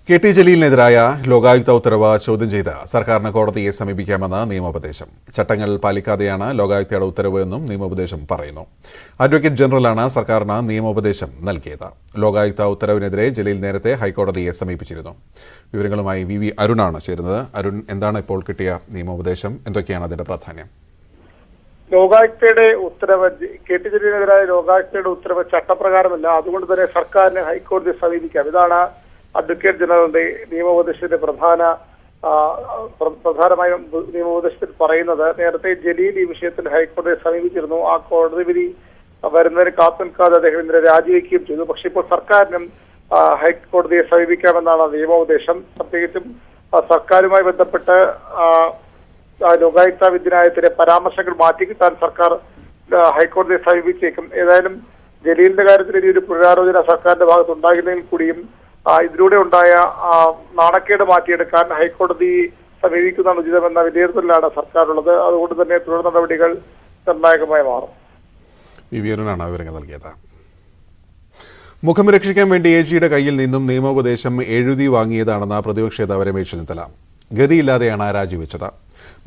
KT ജലീലിനെതിരായ Lokayukta ഉത്തരവ് ചോദ്യം ചെയ്ത് സർക്കാരിന് കോടതിയെ സമീപിക്കാമെന്ന് നിയമോപദേശം. ചട്ടങ്ങൾ പാലിക്കാതെയാണ് ലോകായുക്തയുടെ ഉത്തരവ് എന്നും നിയമോപദേശം പറയുന്നു. അഡ്വക്കേറ്റ് ജനറലാണ് സർക്കാരിന് നിയമോപദേശം നൽകിയത്. ലോകായുക്ത ഉത്തരവിനെതിരെ ജലീൽ നേരത്തെ ഹൈക്കോടതിയെ സമീപിച്ചിരുന്നു. വിവരങ്ങളുമായി VV അരുണാണ് ചേരുന്നത്. അരുൺ, എന്താണ് ഇപ്പോൾ കിട്ടിയ നിയമോപദേശം? എന്തൊക്കെയാണ് അതിന്റെ പ്രാധാന്യം? ലോകായുക്തയുടെ ഉത്തരവ് KT ജലീലിനെതിരായ ലോകായുക്തയുടെ ഉത്തരവ് ചട്ടപ്രകാരമല്ല. അതുകൊണ്ട് തന്നെ സർക്കാരിന് ഹൈക്കോടതിയെ സമീപിക്കാം. ഇതാണ് അഡ്വക്കേറ്റ് ജനറലിന്റെ നിയമോപദേശത്തിന്റെ പ്രധാനമായും നിയമോപദേശത്തിൽ പറയുന്നത്. നേരത്തെ ജലീൽ ഈ വിഷയത്തിൽ ഹൈക്കോടതിയെ സമീപിച്ചിരുന്നു. ആ കോടതി വിധി വരുന്നതിന് കാത്തു നിൽക്കാതെ അദ്ദേഹം ഇന്നലെ രാജിവെക്കുകയും ചെയ്തു. പക്ഷെ ഇപ്പോൾ സർക്കാരിനും ഹൈക്കോടതിയെ സമീപിക്കാമെന്നാണ് നിയമോപദേശം. പ്രത്യേകിച്ചും സർക്കാരുമായി ബന്ധപ്പെട്ട് ലോകായുക്ത വിധിന്യായത്തിലെ പരാമർശങ്ങൾ മാറ്റിക്കിട്ടാൻ സർക്കാർ ഹൈക്കോടതിയെ സമീപിച്ചേക്കും. ഏതായാലും ജലീലിന്റെ കാര്യത്തിൽ ഇനിയൊരു പുനരാലോചന സർക്കാരിന്റെ ഭാഗത്ത് ഉണ്ടാകുന്നതിൽ കൂടിയും ഇതിലൂടെ ഉണ്ടായ നാണക്കേട് മാറ്റിയെടുക്കാൻ ഹൈക്കോടതി സമീപിക്കുന്നതാണ് ഉചിതമെന്ന വിലയിരുത്തലിലാണ് സർക്കാരുള്ളത്. അതുകൊണ്ട് തന്നെ തുടർ നടപടികൾ നിർണായകമായി മാറും. വിവരനാണ് വിവരങ്ങൾ നൽകിയത്. മുഖം രക്ഷിക്കാൻ വേണ്ടി AGയുടെ കയ്യിൽ നിന്നും നിയമോപദേശം എഴുതി വാങ്ങിയതാണെന്ന് പ്രതിപക്ഷ നേതാവ് രമേശ് ചെന്നിത്തല. ഗതിയില്ലാതെയാണ് രാജിവെച്ചത്.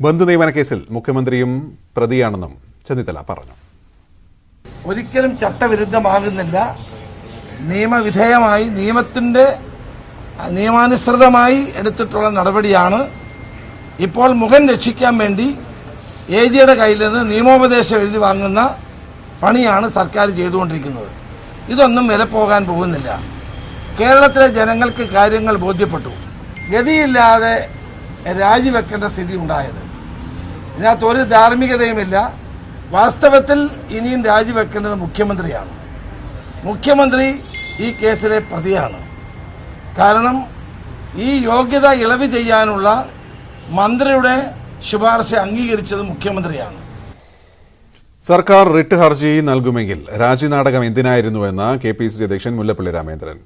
ബന്ധു നിയമന കേസിൽ മുഖ്യമന്ത്രിയും പ്രതിയാണെന്നും ചെന്നിത്തല പറഞ്ഞു. ഒരിക്കലും ചട്ടവിരുദ്ധമാകുന്നില്ല. നിയമവിധേയമായി നിയമാനുസൃതമായി എടുത്തിട്ടുള്ള നടപടിയാണ്. ഇപ്പോൾ മുഖം രക്ഷിക്കാൻ വേണ്ടി AGയുടെ കയ്യിൽ നിന്ന് നിയമോപദേശം എഴുതി വാങ്ങുന്ന പണിയാണ് സർക്കാർ ചെയ്തുകൊണ്ടിരിക്കുന്നത്. ഇതൊന്നും വില പോകാൻ പോകുന്നില്ല. കേരളത്തിലെ ജനങ്ങൾക്ക് കാര്യങ്ങൾ ബോധ്യപ്പെട്ടു. ഗതിയില്ലാതെ രാജിവെക്കേണ്ട സ്ഥിതി ഉണ്ടായത്. ഇതിനകത്ത് ഒരു ധാർമ്മികതയുമില്ല. വാസ്തവത്തിൽ ഇനിയും രാജിവെക്കേണ്ടത് മുഖ്യമന്ത്രിയാണ്. മുഖ്യമന്ത്രി ഈ കേസിലെ പ്രതിയാണ്. കാരണം ഈ യോഗ്യത ഇളവ് ചെയ്യാനുള്ള മന്ത്രിയുടെ ശുപാർശ അംഗീകരിച്ചത് മുഖ്യമന്ത്രിയാണ്. സർക്കാർ റിട്ട് ഹർജി നൽകുമെങ്കിൽ രാജിനാടകം എന്തിനായിരുന്നുവെന്ന് KPCC അധ്യക്ഷൻ മുല്ലപ്പള്ളി രാമചന്ദ്രൻ.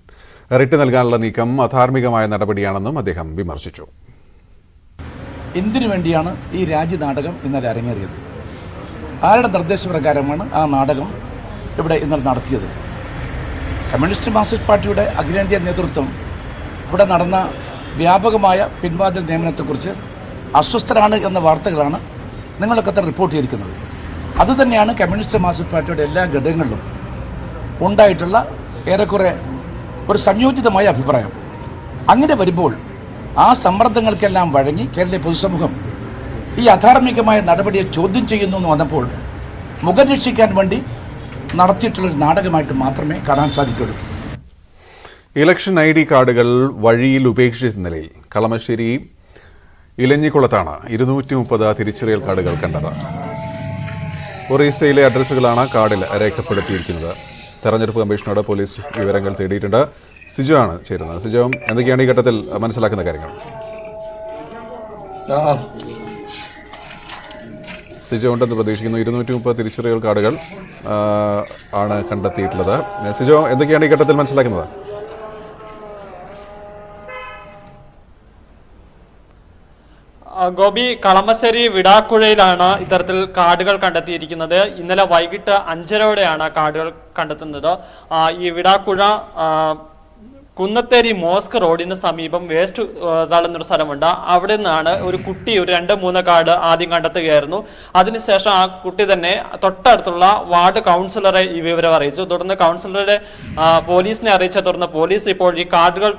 റിട്ട് നൽകാനുള്ള നീക്കം അധാർമികമായ നടപടിയാണെന്നും അദ്ദേഹം വിമർശിച്ചു. എന്തിനു വേണ്ടിയാണ് ഈ രാജിനാടകം ഇന്നലെ അരങ്ങേറിയത്? ആരുടെ നിർദ്ദേശപ്രകാരമാണ് ആ നാടകം ഇവിടെ ഇന്നലെ നടത്തിയത്? കമ്മ്യൂണിസ്റ്റ് മാർക്സിസ്റ്റ് പാർട്ടിയുടെ അഖിലേന്ത്യാ നേതൃത്വം ഇവിടെ നടന്ന വ്യാപകമായ പിൻവാതിൽ നിയമനത്തെക്കുറിച്ച് അസ്വസ്ഥരാണ് എന്ന വാർത്തകളാണ് നിങ്ങളൊക്കെ റിപ്പോർട്ട് ചെയ്തിരിക്കുന്നത്. അതുതന്നെയാണ് കമ്മ്യൂണിസ്റ്റ് മാർക്സിസ്റ്റ് പാർട്ടിയുടെ എല്ലാ ഘടകങ്ങളിലും ഉണ്ടായിട്ടുള്ള ഏറെക്കുറെ ഒരു സംയോജിതമായ അഭിപ്രായം. അങ്ങനെ വരുമ്പോൾ ആ സമ്മർദ്ദങ്ങൾക്കെല്ലാം വഴങ്ങി കേരളീയ പൊതുസമൂഹം ഈ അധാർമികമായ നടപടിയെ ചോദ്യം ചെയ്യുന്നു എന്ന് വന്നപ്പോൾ മുഖം രക്ഷിക്കാൻ വേണ്ടി നടത്തിയിട്ടുള്ളൊരു നാടകമായിട്ട് മാത്രമേ കാണാൻ സാധിക്കുള്ളൂ. ഇലക്ഷൻ ID കാർഡുകൾ വഴിയിൽ ഉപേക്ഷിച്ച നിലയിൽ കളമശ്ശേരി ഇലഞ്ഞിക്കുളത്താണ് 230 തിരിച്ചറിയൽ കാർഡുകൾ കണ്ടത്. ഒറീസയിലെ അഡ്രസ്സുകളാണ് കാർഡിൽ രേഖപ്പെടുത്തിയിരിക്കുന്നത്. തെരഞ്ഞെടുപ്പ് കമ്മീഷനോട് പോലീസ് വിവരങ്ങൾ തേടിയിട്ടുണ്ട്. സിജോ ആണ് ചേരുന്നത്. സിജോ, എന്തൊക്കെയാണ് ഈ ഘട്ടത്തിൽ മനസ്സിലാക്കുന്ന കാര്യങ്ങൾ? സിജോ ഉണ്ടെന്ന് പ്രതീക്ഷിക്കുന്നു. 230 തിരിച്ചറിയൽ കാർഡുകൾ ആണ് കണ്ടെത്തിയിട്ടുള്ളത്. സിജോ, എന്തൊക്കെയാണ് ഈ ഘട്ടത്തിൽ മനസ്സിലാക്കുന്നത്? ഗോപി, കളമശ്ശേരി വിടാക്കുഴയിലാണ് ഇത്തരത്തിൽ കാർഡുകൾ കണ്ടെത്തിയിരിക്കുന്നത്. ഇന്നലെ വൈകിട്ട് 5:30യോടെയാണ് കാർഡുകൾ കണ്ടെത്തുന്നത്. ഈ വിടാക്കുഴ കുന്നത്തേരി മോസ്ക് റോഡിന് സമീപം വേസ്റ്റ് തള്ളുന്നൊരു സ്ഥലമുണ്ട്. അവിടെ നിന്നാണ് ഒരു കുട്ടി ഒരു 2-3 കാർഡ് ആദ്യം കണ്ടെത്തുകയായിരുന്നു. അതിനുശേഷം ആ കുട്ടി തന്നെ തൊട്ടടുത്തുള്ള വാർഡ് കൗൺസിലറെ ഈ വിവരം അറിയിച്ചു. തുടർന്ന് കൗൺസിലറുടെ പോലീസിനെ അറിയിച്ച തുടർന്ന് പോലീസ് ഇപ്പോൾ ഈ കാർഡുകൾ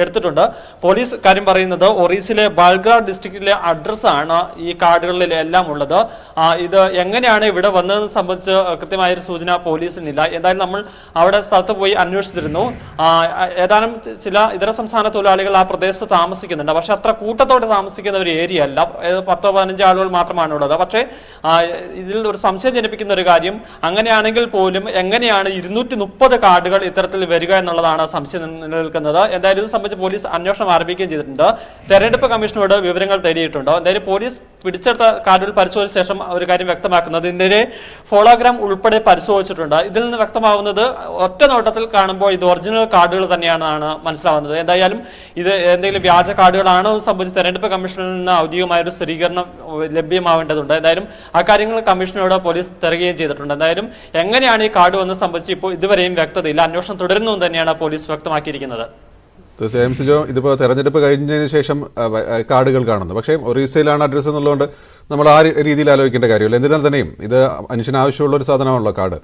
എടുത്തിട്ടുണ്ട്. പോലീസ് കാര്യം പറയുന്നത് ഒറീസയിലെ ബാൽഗ്രാഡ് ഡിസ്ട്രിക്റ്റിലെ അഡ്രസ്സാണ് ഈ കാർഡുകളിൽ എല്ലാം ഉള്ളത്. ഇത് എങ്ങനെയാണ് ഇവിടെ വന്നതെന്ന് സംബന്ധിച്ച് കൃത്യമായൊരു സൂചന പോലീസിനില്ല. എന്തായാലും നമ്മൾ അവിടെ സ്ഥലത്ത് പോയി അന്വേഷിച്ചു. ഏതാനും ചില ഇതര സംസ്ഥാന തൊഴിലാളികൾ ആ പ്രദേശത്ത് താമസിക്കുന്നുണ്ട്. പക്ഷെ അത്ര കൂട്ടത്തോടെ താമസിക്കുന്ന ഒരു ഏരിയ അല്ല. 10-15 ആളുകൾ മാത്രമാണ് ഉള്ളത്. പക്ഷേ ഇതിൽ ഒരു സംശയം ജനിപ്പിക്കുന്ന ഒരു കാര്യം, അങ്ങനെയാണെങ്കിൽ പോലും എങ്ങനെയാണ് 230 കാർഡുകൾ ഇത്തരത്തിൽ വരിക എന്നുള്ളതാണ് സംശയം നിലനിൽക്കുന്നത്. എന്തായാലും ഇത് സംബന്ധിച്ച് പോലീസ് അന്വേഷണം ആരംഭിക്കുകയും ചെയ്തിട്ടുണ്ട്. തെരഞ്ഞെടുപ്പ് കമ്മീഷനോട് വിവരങ്ങൾ തേടിയിട്ടുണ്ട്. എന്തായാലും പോലീസ് പിടിച്ചെടുത്ത കാർഡുകൾ പരിശോധിച്ച ശേഷം ഒരു കാര്യം വ്യക്തമാക്കുന്നത് ഇതിന്റെ ഫോളോഗ്രാം ഉൾപ്പെടെ പരിശോധിച്ചിട്ടുണ്ട്. ഇതിൽ നിന്ന് വ്യക്തമാവുന്നത് ഒറ്റ നോട്ടത്തിൽ കാണുമ്പോൾ ഇത് ഒറിജിനൽ കാർഡുകൾ തന്നെയാണ് മനസ്സിലാവുന്നത്. എന്തായാലും ഇത് എന്തെങ്കിലും വ്യാജ കാർഡുകളാണോ സംബന്ധിച്ച് തെരഞ്ഞെടുപ്പ് കമ്മീഷനിൽ നിന്ന് ഔദ്യോഗികമായ ഒരു സ്ഥിരീകരണം ലഭ്യമാവേണ്ടതുണ്ട്. എന്തായാലും ആ കാര്യങ്ങൾ കമ്മീഷനോട് പോലീസ് തിരയുകയും ചെയ്തിട്ടുണ്ട്. എന്തായാലും എങ്ങനെയാണ് ഈ കാർഡ് വന്നത് സംബന്ധിച്ച് ഇപ്പോൾ ഇതുവരെയും വ്യക്തതയില്ല. അന്വേഷണം തുടരുന്നു തന്നെയാണ് പോലീസ് വ്യക്തമാക്കിയിരിക്കുന്നത്. തീർച്ചയായും സിജോ, ഇതിപ്പോൾ തെരഞ്ഞെടുപ്പ് കഴിഞ്ഞതിന് ശേഷം കാർഡുകൾ കാണുന്നു. പക്ഷേ ഒറീസയിലാണ് അഡ്രസ്സ് എന്നുള്ളതുകൊണ്ട് നമ്മൾ ആ രീതിയിൽ ആലോചിക്കേണ്ട കാര്യമില്ല. എന്നിരുന്നാൽ തന്നെയും ഇത് മനുഷ്യന് ആവശ്യമുള്ള ഒരു സാധനമാണല്ലോ കാർഡ്.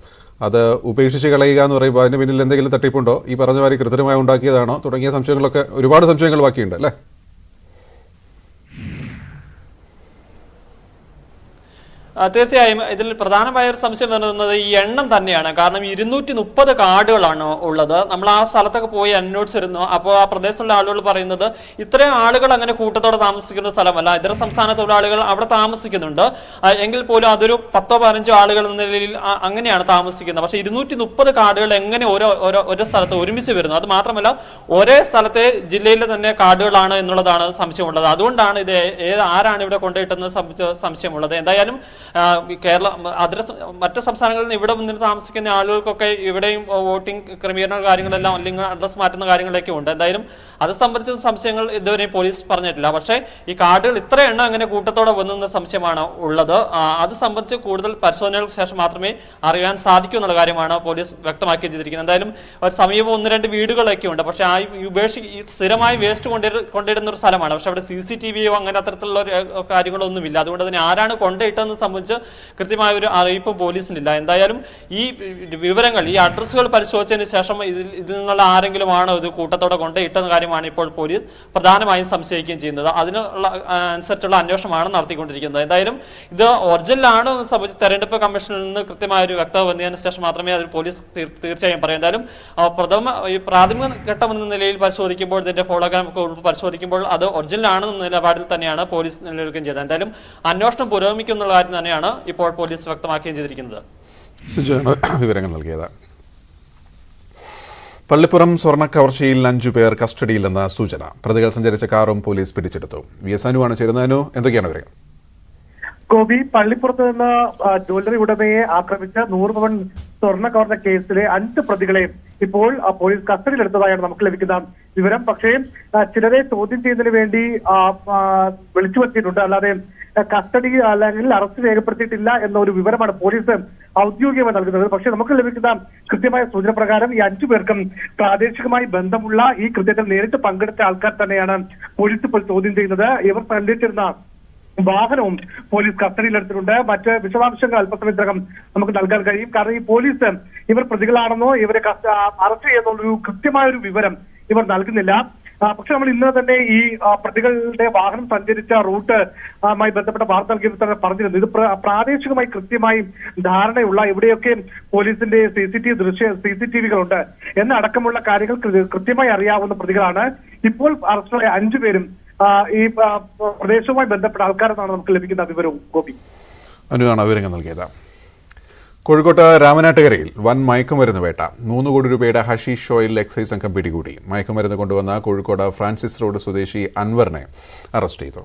അത് ഉപേക്ഷിച്ച് കളയുക എന്ന് പറയുമ്പോൾ അതിന് പിന്നിൽ എന്തെങ്കിലും തട്ടിപ്പുണ്ടോ, ഈ പറഞ്ഞ മാതിരി കൃത്രിമമായി ഉണ്ടാക്കിയതാണോ തുടങ്ങിയ സംശയങ്ങളൊക്കെ, ഒരുപാട് സംശയങ്ങൾ ബാക്കിയുണ്ട് അല്ലേ? തീർച്ചയായും ഇതിൽ പ്രധാനമായ ഒരു സംശയം വരുന്നത് ഈ എണ്ണം തന്നെയാണ്. കാരണം 230 കാർഡുകളാണ് ഉള്ളത്. നമ്മൾ ആ സ്ഥലത്തൊക്കെ പോയി അന്വേഷിച്ചിരുന്നു. അപ്പോൾ ആ പ്രദേശത്തുള്ള ആളുകൾ പറയുന്നത് ഇത്രയും ആളുകൾ അങ്ങനെ കൂട്ടത്തോടെ താമസിക്കുന്ന സ്ഥലമല്ല, ഇതര സംസ്ഥാന തൊഴിലാളികൾ അവിടെ താമസിക്കുന്നുണ്ട്, എങ്കിൽ പോലും അതൊരു 10-15 ആളുകൾ എന്ന നിലയിൽ അങ്ങനെയാണ് താമസിക്കുന്നത്. പക്ഷേ 230 കാർഡുകൾ എങ്ങനെ ഓരോ സ്ഥലത്ത് ഒരുമിച്ച് വരുന്നു? അത് മാത്രമല്ല ഒരേ സ്ഥലത്തെ ജില്ലയിലെ തന്നെ കാർഡുകളാണ് എന്നുള്ളതാണ് സംശയമുള്ളത്. അതുകൊണ്ടാണ് ഇത് ആരാണ് ഇവിടെ കൊണ്ടുപോയിട്ടെന്ന് സംശയമുള്ളത്. എന്തായാലും കേരള മറ്റ് സംസ്ഥാനങ്ങളിൽ നിന്ന് ഇവിടെ നിന്ന് താമസിക്കുന്ന ആളുകൾക്കൊക്കെ ഇവിടെയും വോട്ടിംഗ് ക്രമീകരണ കാര്യങ്ങളെല്ലാം അല്ലെങ്കിൽ അഡ്രസ് മാറ്റുന്ന കാര്യങ്ങളൊക്കെ ഉണ്ട്. എന്തായാലും അത് സംബന്ധിച്ച സംശയങ്ങൾ ഇതുവരെ പോലീസ് പറഞ്ഞിട്ടില്ല. പക്ഷേ ഈ കാർഡുകൾ ഇത്ര എണ്ണം അങ്ങനെ കൂട്ടത്തോടെ വന്നെന്ന സംശയമാണ് ഉള്ളത്. അത് സംബന്ധിച്ച് കൂടുതൽ പരിശോധനകൾക്ക് ശേഷം മാത്രമേ അറിയാൻ സാധിക്കൂ എന്നുള്ള കാര്യമാണ് പോലീസ് വ്യക്തമാക്കി ചെയ്തിരിക്കുന്നത്. എന്തായാലും ഒരു സമീപം 1-2 വീടുകളൊക്കെ ഉണ്ട്. പക്ഷേ ആ സ്ഥിരമായി വേസ്റ്റ് കൊണ്ടിടുന്ന ഒരു സ്ഥലമാണ്. പക്ഷെ അവിടെ CCTVയോ അങ്ങനെ അത്തരത്തിലുള്ള കാര്യങ്ങളൊന്നുമില്ല. അതുകൊണ്ട് തന്നെ ആരാണ് കൊണ്ടിട്ടതെന്ന് സംബന്ധിച്ച് കൃത്യമായ ഒരു അറിയിപ്പ് പോലീസിനില്ല. എന്തായാലും ഈ വിവരങ്ങൾ, ഈ അഡ്രസ്സുകൾ പരിശോധിച്ചതിന് ശേഷം ഇതിൽ നിന്നുള്ള ആരെങ്കിലും ആണോ ഇത് കൂട്ടത്തോടെ കൊണ്ടിട്ടെന്ന കാര്യമാണ് ഇപ്പോൾ പോലീസ് പ്രധാനമായും സംശയിക്കുകയും ചെയ്യുന്നത്. അതിനുള്ള അനുസരിച്ചുള്ള അന്വേഷണമാണ് നടത്തിക്കൊണ്ടിരിക്കുന്നത്. എന്തായാലും ഇത് ഒറിജിനലാണോ എന്ന് സംബന്ധിച്ച് തെരഞ്ഞെടുപ്പ് കമ്മീഷനിൽ നിന്ന് കൃത്യമായ ഒരു വ്യക്തത വന്നതിന് ശേഷം മാത്രമേ അതിൽ പോലീസ് തീർച്ചയായും പറയൂ. എന്തായാലും പ്രാഥമിക ഘട്ടം എന്ന നിലയിൽ പരിശോധിക്കുമ്പോൾ, ഇതിന്റെ ഫോളോഗ്രാം പരിശോധിക്കുമ്പോൾ അത് ഒറിജിനൽ ആണെന്ന നിലപാടിൽ തന്നെയാണ് പോലീസ് നിലനിൽക്കുകയും ചെയ്തത്. എന്തായാലും അന്വേഷണം പുരോഗമിക്കും എന്നുള്ള കാര്യം തന്നെയാണ് ഇപ്പോൾ പോലീസ് വ്യക്തമാക്കുകയും ചെയ്തിരിക്കുന്നത്. വിവരങ്ങൾ നൽകിയത്. പള്ളിപ്പുറം സ്വർണ്ണ കവർച്ചയിൽ 5 പേർ കസ്റ്റഡിയിലെന്ന സൂചന. പ്രതികൾ സഞ്ചരിച്ച കാറും പോലീസ് പിടിച്ചെടുത്തു. VS അനുവാണ് ചേരുന്നത്. അനു, എന്തൊക്കെയാണ് വിവരങ്ങൾ? ഗോപി, പള്ളിപ്പുറത്ത് നിന്ന് ജ്വല്ലറി ഉടമയെ ആക്രമിച്ച 100 പവൻ സ്വർണ്ണ കവർച്ച കേസിലെ 5 പ്രതികളെ ഇപ്പോൾ പോലീസ് കസ്റ്റഡിയിലെടുത്തതായാണ് നമുക്ക് ലഭിക്കുന്ന വിവരം. പക്ഷേ ചിലരെ ചോദ്യം ചെയ്യുന്നതിന് വേണ്ടി വിളിച്ചു വരുത്തിയിട്ടുണ്ട്. അല്ലാതെ കസ്റ്റഡി അല്ലെങ്കിൽ അറസ്റ്റ് രേഖപ്പെടുത്തിയിട്ടില്ല എന്ന ഒരു വിവരമാണ് പോലീസ് ഔദ്യോഗികമായി നൽകുന്നത്. പക്ഷേ നമുക്ക് ലഭിക്കുന്ന കൃത്യമായ സൂചന പ്രകാരം ഈ 5 പേർക്കും പ്രാദേശികമായി ബന്ധമുള്ള ഈ കൃത്യത്തിൽ നേരിട്ട് പങ്കെടുത്ത ആൾക്കാർ തന്നെയാണ് പോലീസ് ഇപ്പോൾ ചോദ്യം ചെയ്യുന്നത്. ഇവർ സഞ്ചരിച്ചിരുന്ന വാഹനവും പോലീസ് കസ്റ്റഡിയിലെടുത്തിട്ടുണ്ട്. മറ്റ് വിശദാംശങ്ങൾ അല്പസമയത്തിനകം നമുക്ക് നൽകാൻ കഴിയും. കാരണം ഈ പോലീസ് ഇവർ പ്രതികളാണെന്നോ ഇവരെ അറസ്റ്റ് ചെയ്യുന്നൊരു കൃത്യമായ ഒരു വിവരം ഇവർ നൽകുന്നില്ല. പക്ഷെ നമ്മൾ ഇന്നലെ തന്നെ ഈ പ്രതികളുടെ വാഹനം സഞ്ചരിച്ച റൂട്ടുമായി ബന്ധപ്പെട്ട വാർത്ത നൽകിയപ്പോൾ തന്നെ പറഞ്ഞിരുന്നു, ഇത് പ്രാദേശികമായി കൃത്യമായി ധാരണയുള്ള, ഇവിടെയൊക്കെ പോലീസിന്റെ CCTVകളുണ്ട് എന്നടക്കമുള്ള കാര്യങ്ങൾ കൃത്യമായി അറിയാവുന്ന പ്രതികളാണ്. ഇപ്പോൾ അറസ്റ്റിലായ 5 പേരും ഈ പ്രദേശവുമായി ബന്ധപ്പെട്ട ആൾക്കാരെന്നാണ് നമുക്ക് ലഭിക്കുന്ന വിവരവും. ഗോപി, അനുവാണ് വിവരങ്ങൾ നൽകിയത്. കോഴിക്കോട്ട് രാമനാട്ടുകരയിൽ വൻ മയക്കുമരുന്ന് വേട്ട. 3 കോടി രൂപയുടെ ഹഷീഷ് ഓയിൽ എക്സൈസ് സംഘം പിടികൂടി. മയക്കുമരുന്ന് കൊണ്ടുവന്ന കോഴിക്കോട് ഫ്രാൻസിസ് റോഡ് സ്വദേശി അൻവറിനെ അറസ്റ്റ് ചെയ്തു.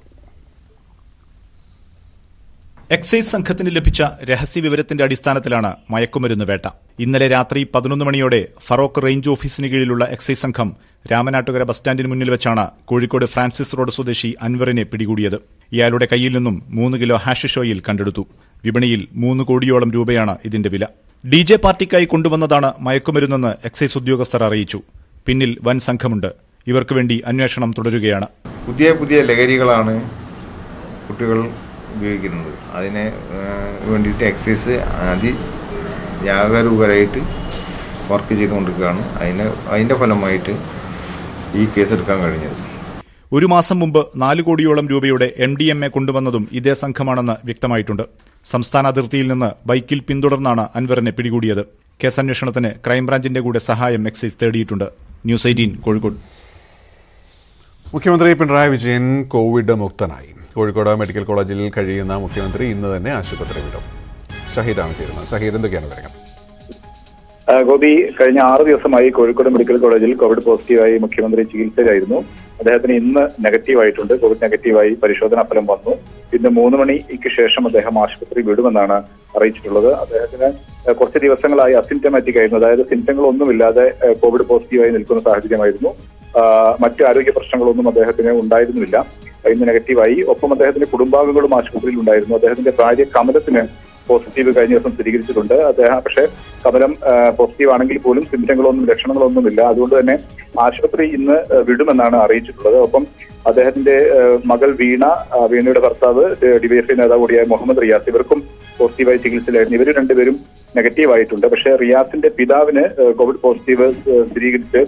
എക്സൈസ് സംഘത്തിന് ലഭിച്ച രഹസ്യവിവരത്തിന്റെ അടിസ്ഥാനത്തിലാണ് മയക്കുമരുന്ന് വേട്ട. ഇന്നലെ രാത്രി 11 മണിയോടെ ഫറോക്ക് റേഞ്ച് ഓഫീസിന് കീഴിലുള്ള എക്സൈസ് സംഘം രാമനാട്ടുകര ബസ് സ്റ്റാൻഡിന് മുന്നിൽ വെച്ചാണ് കോഴിക്കോട് ഫ്രാൻസിസ് റോഡ് സ്വദേശി അൻവറിനെ പിടികൂടിയത്. ഇയാളുടെ കയ്യിൽ നിന്നും 3 കിലോ ഹാഷിഷ് ഓയിൽ കണ്ടെടുത്തു. വിപണിയിൽ 3 കോടിയോളം രൂപയാണ് ഇതിന്റെ വില. DJ പാർട്ടിക്കായി കൊണ്ടുവന്നതാണ് മയക്കുമരുന്നെന്ന് എക്സൈസ് ഉദ്യോഗസ്ഥർ അറിയിച്ചു. പിന്നിൽ വൻ സംഘമുണ്ട്. ഇവർക്ക് വേണ്ടി അന്വേഷണം തുടരുകയാണ്. പുതിയ ലഹരികളാണ് കുട്ടികൾ ഉപയോഗിക്കുന്നത്. അതിനെ വേണ്ടിയിട്ട് എക്സൈസ് ജാഗരൂകരായിട്ട് വർക്ക് ചെയ്തുകൊണ്ടിരിക്കുകയാണ്. അതിന്റെ ഫലമായിട്ട് ഈ കേസെടുക്കാൻ കഴിഞ്ഞത്. 1 മാസം മുമ്പ് 4 കോടിയോളം രൂപയുടെ MDMA കൊണ്ടുവന്നതും ഇതേ സംഘമാണെന്ന് വ്യക്തമായിട്ടുണ്ട്. സംസ്ഥാന അതിർത്തിയിൽ നിന്ന് ബൈക്കിൽ പിന്തുടർന്നാണ് അൻവറിനെ പിടികൂടിയത്. കേസന്വേഷണത്തിന് ക്രൈംബ്രാഞ്ചിന്റെ കൂടെ സഹായം എക്സൈസ് തേടിയിട്ടുണ്ട്. ന്യൂസ് 18 കോഴിക്കോട്. മുഖ്യമന്ത്രി പിണറായി വിജയൻ കോവിഡ് മുക്തനായി. കോഴിക്കോട് മെഡിക്കൽ കോളേജിൽ കഴിയുന്ന മുഖ്യമന്ത്രി ഇന്ന് തന്നെ ആശുപത്രി വിടും. ഷഹീദാണ് ചേരുന്നത്. ഷഹീദ്, എന്തൊക്കെയാണ് വിവരങ്ങൾ? ഗോപി, കഴിഞ്ഞ 6 ദിവസമായി കോഴിക്കോട് മെഡിക്കൽ കോളേജിൽ കോവിഡ് പോസിറ്റീവായി മുഖ്യമന്ത്രി ചികിത്സയിലായിരുന്നു. അദ്ദേഹത്തിന് ഇന്ന് നെഗറ്റീവായിട്ടുണ്ട്. കോവിഡ് നെഗറ്റീവായി പരിശോധനാ ഫലം വന്നു. ഇന്ന് 3 മണിക്ക് ശേഷം അദ്ദേഹം ആശുപത്രി വിടുമെന്നാണ് അറിയിച്ചിട്ടുള്ളത്. അദ്ദേഹത്തിന് കുറച്ച് ദിവസങ്ങളായി അസിംറ്റമാറ്റിക് ആയിരുന്നു, അതായത് സിംറ്റങ്ങളൊന്നുമില്ലാതെ കോവിഡ് പോസിറ്റീവായി നിൽക്കുന്ന സാഹചര്യമായിരുന്നു. മറ്റ് ആരോഗ്യ പ്രശ്നങ്ങളൊന്നും അദ്ദേഹത്തിന് ഉണ്ടായിരുന്നില്ല. ഇന്ന് നെഗറ്റീവായി. ഒപ്പം അദ്ദേഹത്തിന്റെ കുടുംബാംഗങ്ങളും ആശുപത്രിയിൽ ഉണ്ടായിരുന്നു. അദ്ദേഹത്തിന്റെ ഭാര്യ കമലത്തിന് പോസിറ്റീവ് കഴിഞ്ഞ ദിവസം സ്ഥിരീകരിച്ചിട്ടുണ്ട്. അദ്ദേഹം പക്ഷേ കമലം പോസിറ്റീവ് ആണെങ്കിൽ പോലും സിംറ്റങ്ങളൊന്നും ലക്ഷണങ്ങളൊന്നുമില്ല. അതുകൊണ്ട് തന്നെ ആശുപത്രി ഇന്ന് വിടുമെന്നാണ് അറിയിച്ചിട്ടുള്ളത്. ഒപ്പം അദ്ദേഹത്തിന്റെ മകൾ വീണയുടെ ഭർത്താവ് ഡിവൈഎഫ്ഐ നേതാവ് കൂടിയായ മുഹമ്മദ് റിയാസ്, ഇവർക്കും പോസിറ്റീവായി ചികിത്സയിലായിരുന്നു. ഇവർ രണ്ടുപേരും നെഗറ്റീവ് ആയിട്ടുണ്ട്. പക്ഷേ റിയാസിന്റെ പിതാവിന് കോവിഡ് പോസിറ്റീവ് സ്ഥിരീകരിച്ച്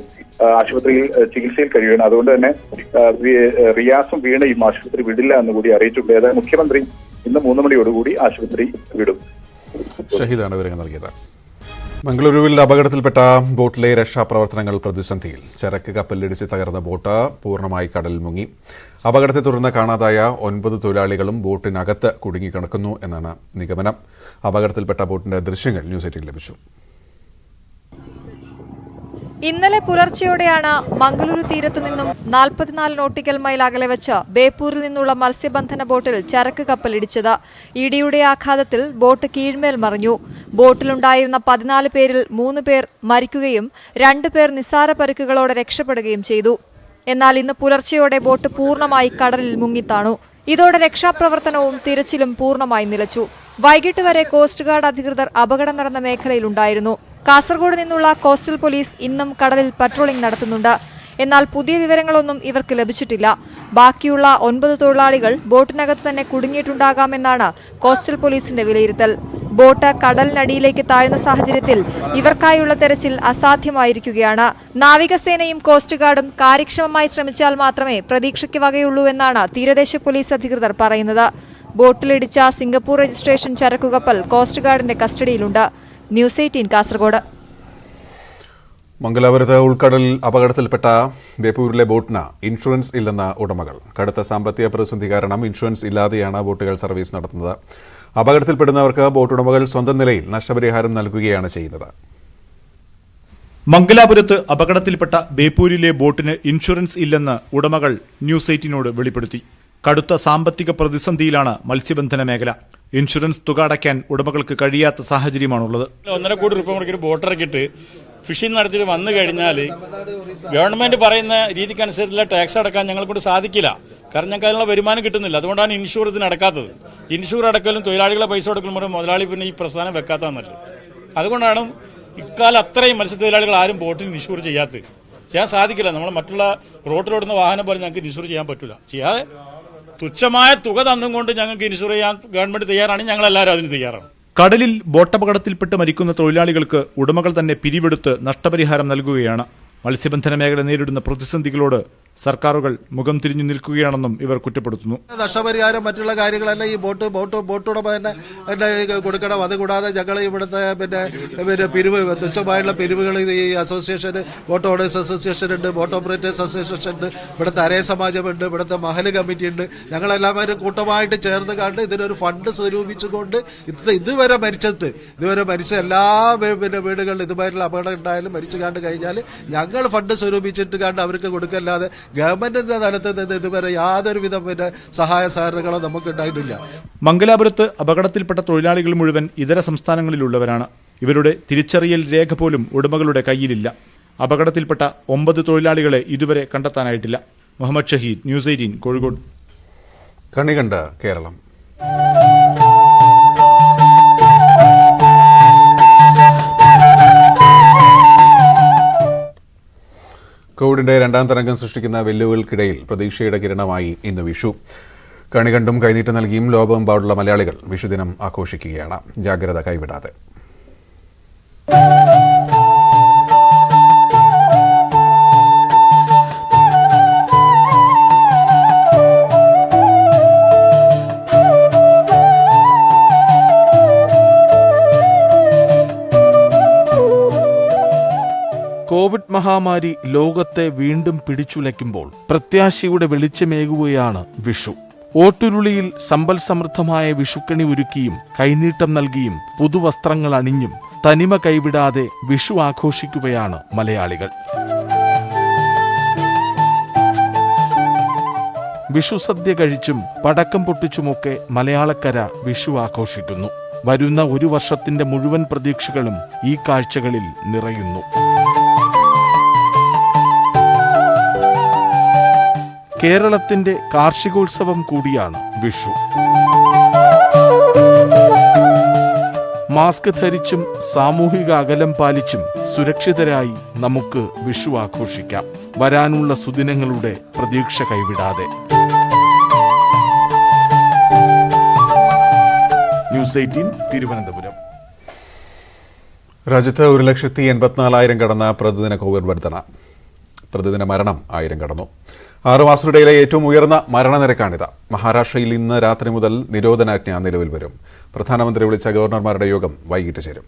ആശുപത്രിയിൽ ചികിത്സയിൽ കഴിയുകയാണ്. അതുകൊണ്ട് തന്നെ റിയാസും വീണയും ആശുപത്രി വിടില്ല എന്ന് കൂടി അറിയിച്ചിട്ടുണ്ട്. അതായത് മുഖ്യമന്ത്രി ഇന്ന് 3 മണിയോടുകൂടി ആശുപത്രി വിടും. ഷഹീദാണ് വിവരങ്ങൾ നൽകിയത്. മംഗളൂരുവിൽ അപകടത്തിൽപ്പെട്ട ബോട്ടിലെ രക്ഷാപ്രവർത്തനങ്ങൾ പ്രതിസന്ധിയിൽ. ചരക്ക് കപ്പലിടിച്ച് തകർന്ന ബോട്ട് പൂർണ്ണമായി കടലിൽ മുങ്ങി. അപകടത്തെ തുടർന്ന് കാണാതായ 9 തൊഴിലാളികളും ബോട്ടിനകത്ത് കുടുങ്ങിക്കിടക്കുന്നു എന്നാണ് നിഗമനം. അപകടത്തിൽപ്പെട്ട ബോട്ടിന്റെ ദൃശ്യങ്ങൾ ന്യൂസ് 18 ലഭിച്ചു. ഇന്നലെ പുലർച്ചെയോടെയാണ് മംഗളൂരു തീരത്തു നിന്നും 44 നോട്ടിക്കൽ മൈൽ അകലെ വെച്ച് ബേപ്പൂരിൽ നിന്നുള്ള മത്സ്യബന്ധന ബോട്ടിൽ ചരക്ക് കപ്പലിടിച്ചത്. ഇടിയുടെ ആഘാതത്തിൽ ബോട്ട് കീഴ്മേൽ മറിഞ്ഞു. ബോട്ടിലുണ്ടായിരുന്ന 14 പേരിൽ 3 പേർ മരിക്കുകയും 2 പേർ നിസ്സാര പരിക്കുകളോടെ രക്ഷപ്പെടുകയും ചെയ്തു. എന്നാൽ ഇന്ന് പുലർച്ചെയോടെ ബോട്ട് പൂർണ്ണമായി കടലിൽ മുങ്ങിത്താണു. ഇതോടെ രക്ഷാപ്രവർത്തനവും തിരച്ചിലും പൂർണ്ണമായി നിലച്ചു. വൈകിട്ട് വരെ കോസ്റ്റ് ഗാർഡ് അധികൃതർ അപകടം നടന്ന മേഖലയിലുണ്ടായിരുന്നു. കാസർഗോഡ് നിന്നുള്ള കോസ്റ്റൽ പോലീസ് ഇന്നും കടലിൽ പട്രോളിംഗ് നടത്തുന്നുണ്ട്. എന്നാൽ പുതിയ വിവരങ്ങളൊന്നും ഇവർക്ക് ലഭിച്ചിട്ടില്ല. ബാക്കിയുള്ള 9 തൊഴിലാളികൾ ബോട്ടിനകത്ത് തന്നെ കുടുങ്ങിയിട്ടുണ്ടാകാമെന്നാണ് കോസ്റ്റൽ പോലീസിന്റെ വിലയിരുത്തൽ. ബോട്ട് കടലിനടിയിലേക്ക് താഴ്ന്ന സാഹചര്യത്തിൽ ഇവർക്കായുള്ള തെരച്ചിൽ അസാധ്യമായിരിക്കുകയാണ്. നാവികസേനയും കോസ്റ്റ് ഗാർഡും കാര്യക്ഷമമായി ശ്രമിച്ചാൽ മാത്രമേ പ്രതീക്ഷയ്ക്ക് വകയുള്ളൂ എന്നാണ് തീരദേശ പോലീസ് അധികൃതർ പറയുന്നത്. ബോട്ടിലിടിച്ച സിംഗപ്പൂർ രജിസ്ട്രേഷൻ ചരക്കുകപ്പൽ കോസ്റ്റ് ഗാർഡിന്റെ കസ്റ്റഡിയിലുണ്ട്. ന്യൂസ് 18 കാസർഗോഡ്. മംഗലാപുരത്ത് ഉൾക്കടലിൽ അപകടത്തിൽപ്പെട്ട ബേപ്പൂരിലെ ബോട്ടിന് ഇൻഷുറൻസ് ഇല്ലെന്ന ഉടമകൾ. കടുത്ത സാമ്പത്തിക പ്രതിസന്ധി കാരണം ഇൻഷുറൻസ് ഇല്ലാതെയാണ് ബോട്ടുകൾ സർവീസ് നടത്തുന്നത്. അപകടത്തിൽപ്പെടുന്നവർക്ക് ബോട്ട് ഉടമകൾ സ്വന്തം നിലയിൽ നഷ്ടപരിഹാരം നൽകുകയാണ് ചെയ്യുന്നത്. മംഗലാപുരത്ത് അപകടത്തിൽപ്പെട്ട ബേപ്പൂരിലെ ബോട്ടിന് ഇൻഷുറൻസ് ഇല്ലെന്ന് ഉടമകൾ ന്യൂസ് 18നോട് വെളിപ്പെടുത്തി. കടുത്ത സാമ്പത്തിക പ്രതിസന്ധിയിലാണ് മത്സ്യബന്ധന മേഖല. ഇൻഷുറൻസ് തുക അടയ്ക്കാൻ ഉടമകൾക്ക് കഴിയാത്ത സാഹചര്യമാണുള്ളത്. 1.5 കോടി രൂപ മുടക്കി ബോട്ട് ഇറക്കിയിട്ട് ഫിഷിംഗ് നടത്തിയിട്ട് വന്നു കഴിഞ്ഞാൽ ഗവൺമെന്റ് പറയുന്ന രീതിക്കനുസരിച്ചുള്ള ടാക്സ് അടക്കാൻ ഞങ്ങളെ കൊണ്ട് സാധിക്കില്ല. കാരണം ഞങ്ങൾക്ക് അതിനുള്ള വരുമാനം കിട്ടുന്നില്ല. അതുകൊണ്ടാണ് ഇൻഷുറൻസിന് അടക്കാത്തത്. ഇൻഷൂർ അടക്കലും തൊഴിലാളികളെ പൈസ കൊടുക്കലും മുതലാളി പിന്നെ ഈ പ്രസ്ഥാനം വെക്കാത്തതാണ് നല്ലത്. അതുകൊണ്ടാണ് ഇക്കാലം അത്രയും മത്സ്യത്തൊഴിലാളികൾ ആരും ബോട്ടിന് ഇൻഷൂർ ചെയ്യാത്തത്. ചെയ്യാൻ സാധിക്കില്ല. നമ്മൾ മറ്റുള്ള റോഡിലോടുന്ന വാഹനം പോലെ ഞങ്ങൾക്ക് ഇൻഷൂർ ചെയ്യാൻ പറ്റില്ല. ചെയ്യാതെ തുച്ഛമായ തുക തന്നും കൊണ്ട് ഞങ്ങൾക്ക് ഇൻഷൂർ ചെയ്യാൻ ഗവൺമെന്റ് തയ്യാറാണ്. ഞങ്ങളെല്ലാവരും അതിന് തയ്യാറാണ്. കടലിൽ ബോട്ടപകടത്തിൽപ്പെട്ട് മരിക്കുന്ന തൊഴിലാളികൾക്ക് ഉടമകൾ തന്നെ പിരിവെടുത്ത് നഷ്ടപരിഹാരം നൽകുകയാണ്. മത്സ്യബന്ധന മേഖല നേരിടുന്ന പ്രതിസന്ധികളോട് സർക്കാരുകൾ മുഖം തിരിഞ്ഞു നിൽക്കുകയാണെന്നും ഇവർ കുറ്റപ്പെടുത്തുന്നു. നഷ്ടപരിഹാരം മറ്റുള്ള കാര്യങ്ങളെല്ലാം ഈ ബോട്ടുടമ തന്നെ കൊടുക്കണം. അതുകൂടാതെ ഞങ്ങൾ ഇവിടുത്തെ പിന്നെ പിരിവ്, തുച്ഛമായുള്ള പിരിവുകൾ ഈ അസോസിയേഷൻ, ബോട്ട് ഓണേഴ്സ് അസോസിയേഷൻ ഉണ്ട്, ബോട്ട് ഓപ്പറേറ്റേഴ്സ് അസോസിയേഷൻ ഉണ്ട്, ഇവിടുത്തെ അരേ സമാജമുണ്ട്, ഇവിടുത്തെ മഹല് കമ്മിറ്റി ഉണ്ട്. ഞങ്ങളെല്ലാവരും കൂട്ടമായിട്ട് ചേർന്ന് കണ്ട് ഇതിനൊരു ഫണ്ട് സ്വരൂപിച്ചുകൊണ്ട് ഇതുവരെ മരിച്ച എല്ലാ വീടുകളിലും ഇതുമായിട്ടുള്ള അപകടം ഉണ്ടായാലും മരിച്ചു കണ്ടു കഴിഞ്ഞാൽ ഞങ്ങൾ ഫണ്ട് സ്വരൂപിച്ചിട്ട് കണ്ട് അവർക്ക് കൊടുക്കല്ലാതെ ഗവൺമെന്റിന്റെ തലത്തിൽ നിന്ന് ഇതുവരെ യാതൊരുവിധ സഹായ സഹകരണങ്ങളോ നമുക്ക് ഉണ്ടായിട്ടില്ല. മംഗലാപുരത്ത് അപകടത്തിൽപ്പെട്ട തൊഴിലാളികൾ മുഴുവൻ ഇതര സംസ്ഥാനങ്ങളിലുള്ളവരാണ്. ഇവരുടെ തിരിച്ചറിയൽ രേഖ പോലും ഉടമകളുടെ കയ്യിലില്ല. അപകടത്തിൽപ്പെട്ട 9 തൊഴിലാളികളെ ഇതുവരെ കണ്ടെത്താനായിട്ടില്ല. മുഹമ്മദ് ഷഹീദ്, ന്യൂസ് 18 കോഴിക്കോട്. കണി കണ്ട കേരളം. കോവിഡിന്റെ 2ാം തരംഗം സൃഷ്ടിക്കുന്ന വെല്ലുവിളികൾക്കിടയിൽ പ്രതീക്ഷയുടെ കിരണമായി ഇന്ന് വിഷു. കണി കണ്ടും കൈനീട്ടം നൽകിയും ലോകമെമ്പാടുള്ള മലയാളികൾ വിഷുദിനം ആഘോഷിക്കുകയാണ്. ജാഗ്രത കൈവിടാതെ. കോവിഡ് മഹാമാരി ലോകത്തെ വീണ്ടും പിടിച്ചുലയ്ക്കുമ്പോൾ പ്രത്യാശയുടെ വെളിച്ചമേകുകയാണ് വിഷു. ഓട്ടുരുളിയിൽ സമ്പൽ സമൃദ്ധമായ വിഷുക്കണി ഒരുക്കിയും കൈനീട്ടം നൽകിയും പുതുവസ്ത്രങ്ങൾ അണിഞ്ഞും തനിമ കൈവിടാതെ വിഷു ആഘോഷിക്കുകയാണ് മലയാളികൾ. വിഷുസദ്യ കഴിച്ചും പടക്കം പൊട്ടിച്ചുമൊക്കെ മലയാളക്കര വിഷു ആഘോഷിക്കുന്നു. വരുന്ന ഒരു വർഷത്തിന്റെ മുഴുവൻ പ്രതീക്ഷകളും ഈ കാഴ്ചകളിൽ നിറയുന്നു. കേരളത്തിന്റെ കാർഷികോത്സവം കൂടിയാണ് വിഷു. മാസ്ക് ധരിച്ചും സാമൂഹിക അകലം പാലിച്ചും സുരക്ഷിതരായി നമുക്ക് വിഷു ആഘോഷിക്കാം. വരാനുള്ള സുദിനങ്ങളുടെ പ്രതീക്ഷ കൈവിടാതെ. ന്യൂസ് 18 തിരുവനന്തപുരം. രാജ്യത്ത് 1,84,000 കടന്ന പ്രതിദിന കോവിഡ് വർധന. പ്രതിദിന മരണം 1000 കടന്നു. 6 മാസത്തിനിടയിലെ ഏറ്റവും ഉയർന്ന മരണനിരക്കാണിത്. മഹാരാഷ്ട്രയിൽ ഇന്ന് രാത്രി മുതൽ നിരോധനാജ്ഞ നിലവിൽ വരും. പ്രധാനമന്ത്രി വിളിച്ച ഗവർണർമാരുടെ യോഗം വൈകിട്ട് ചേരും.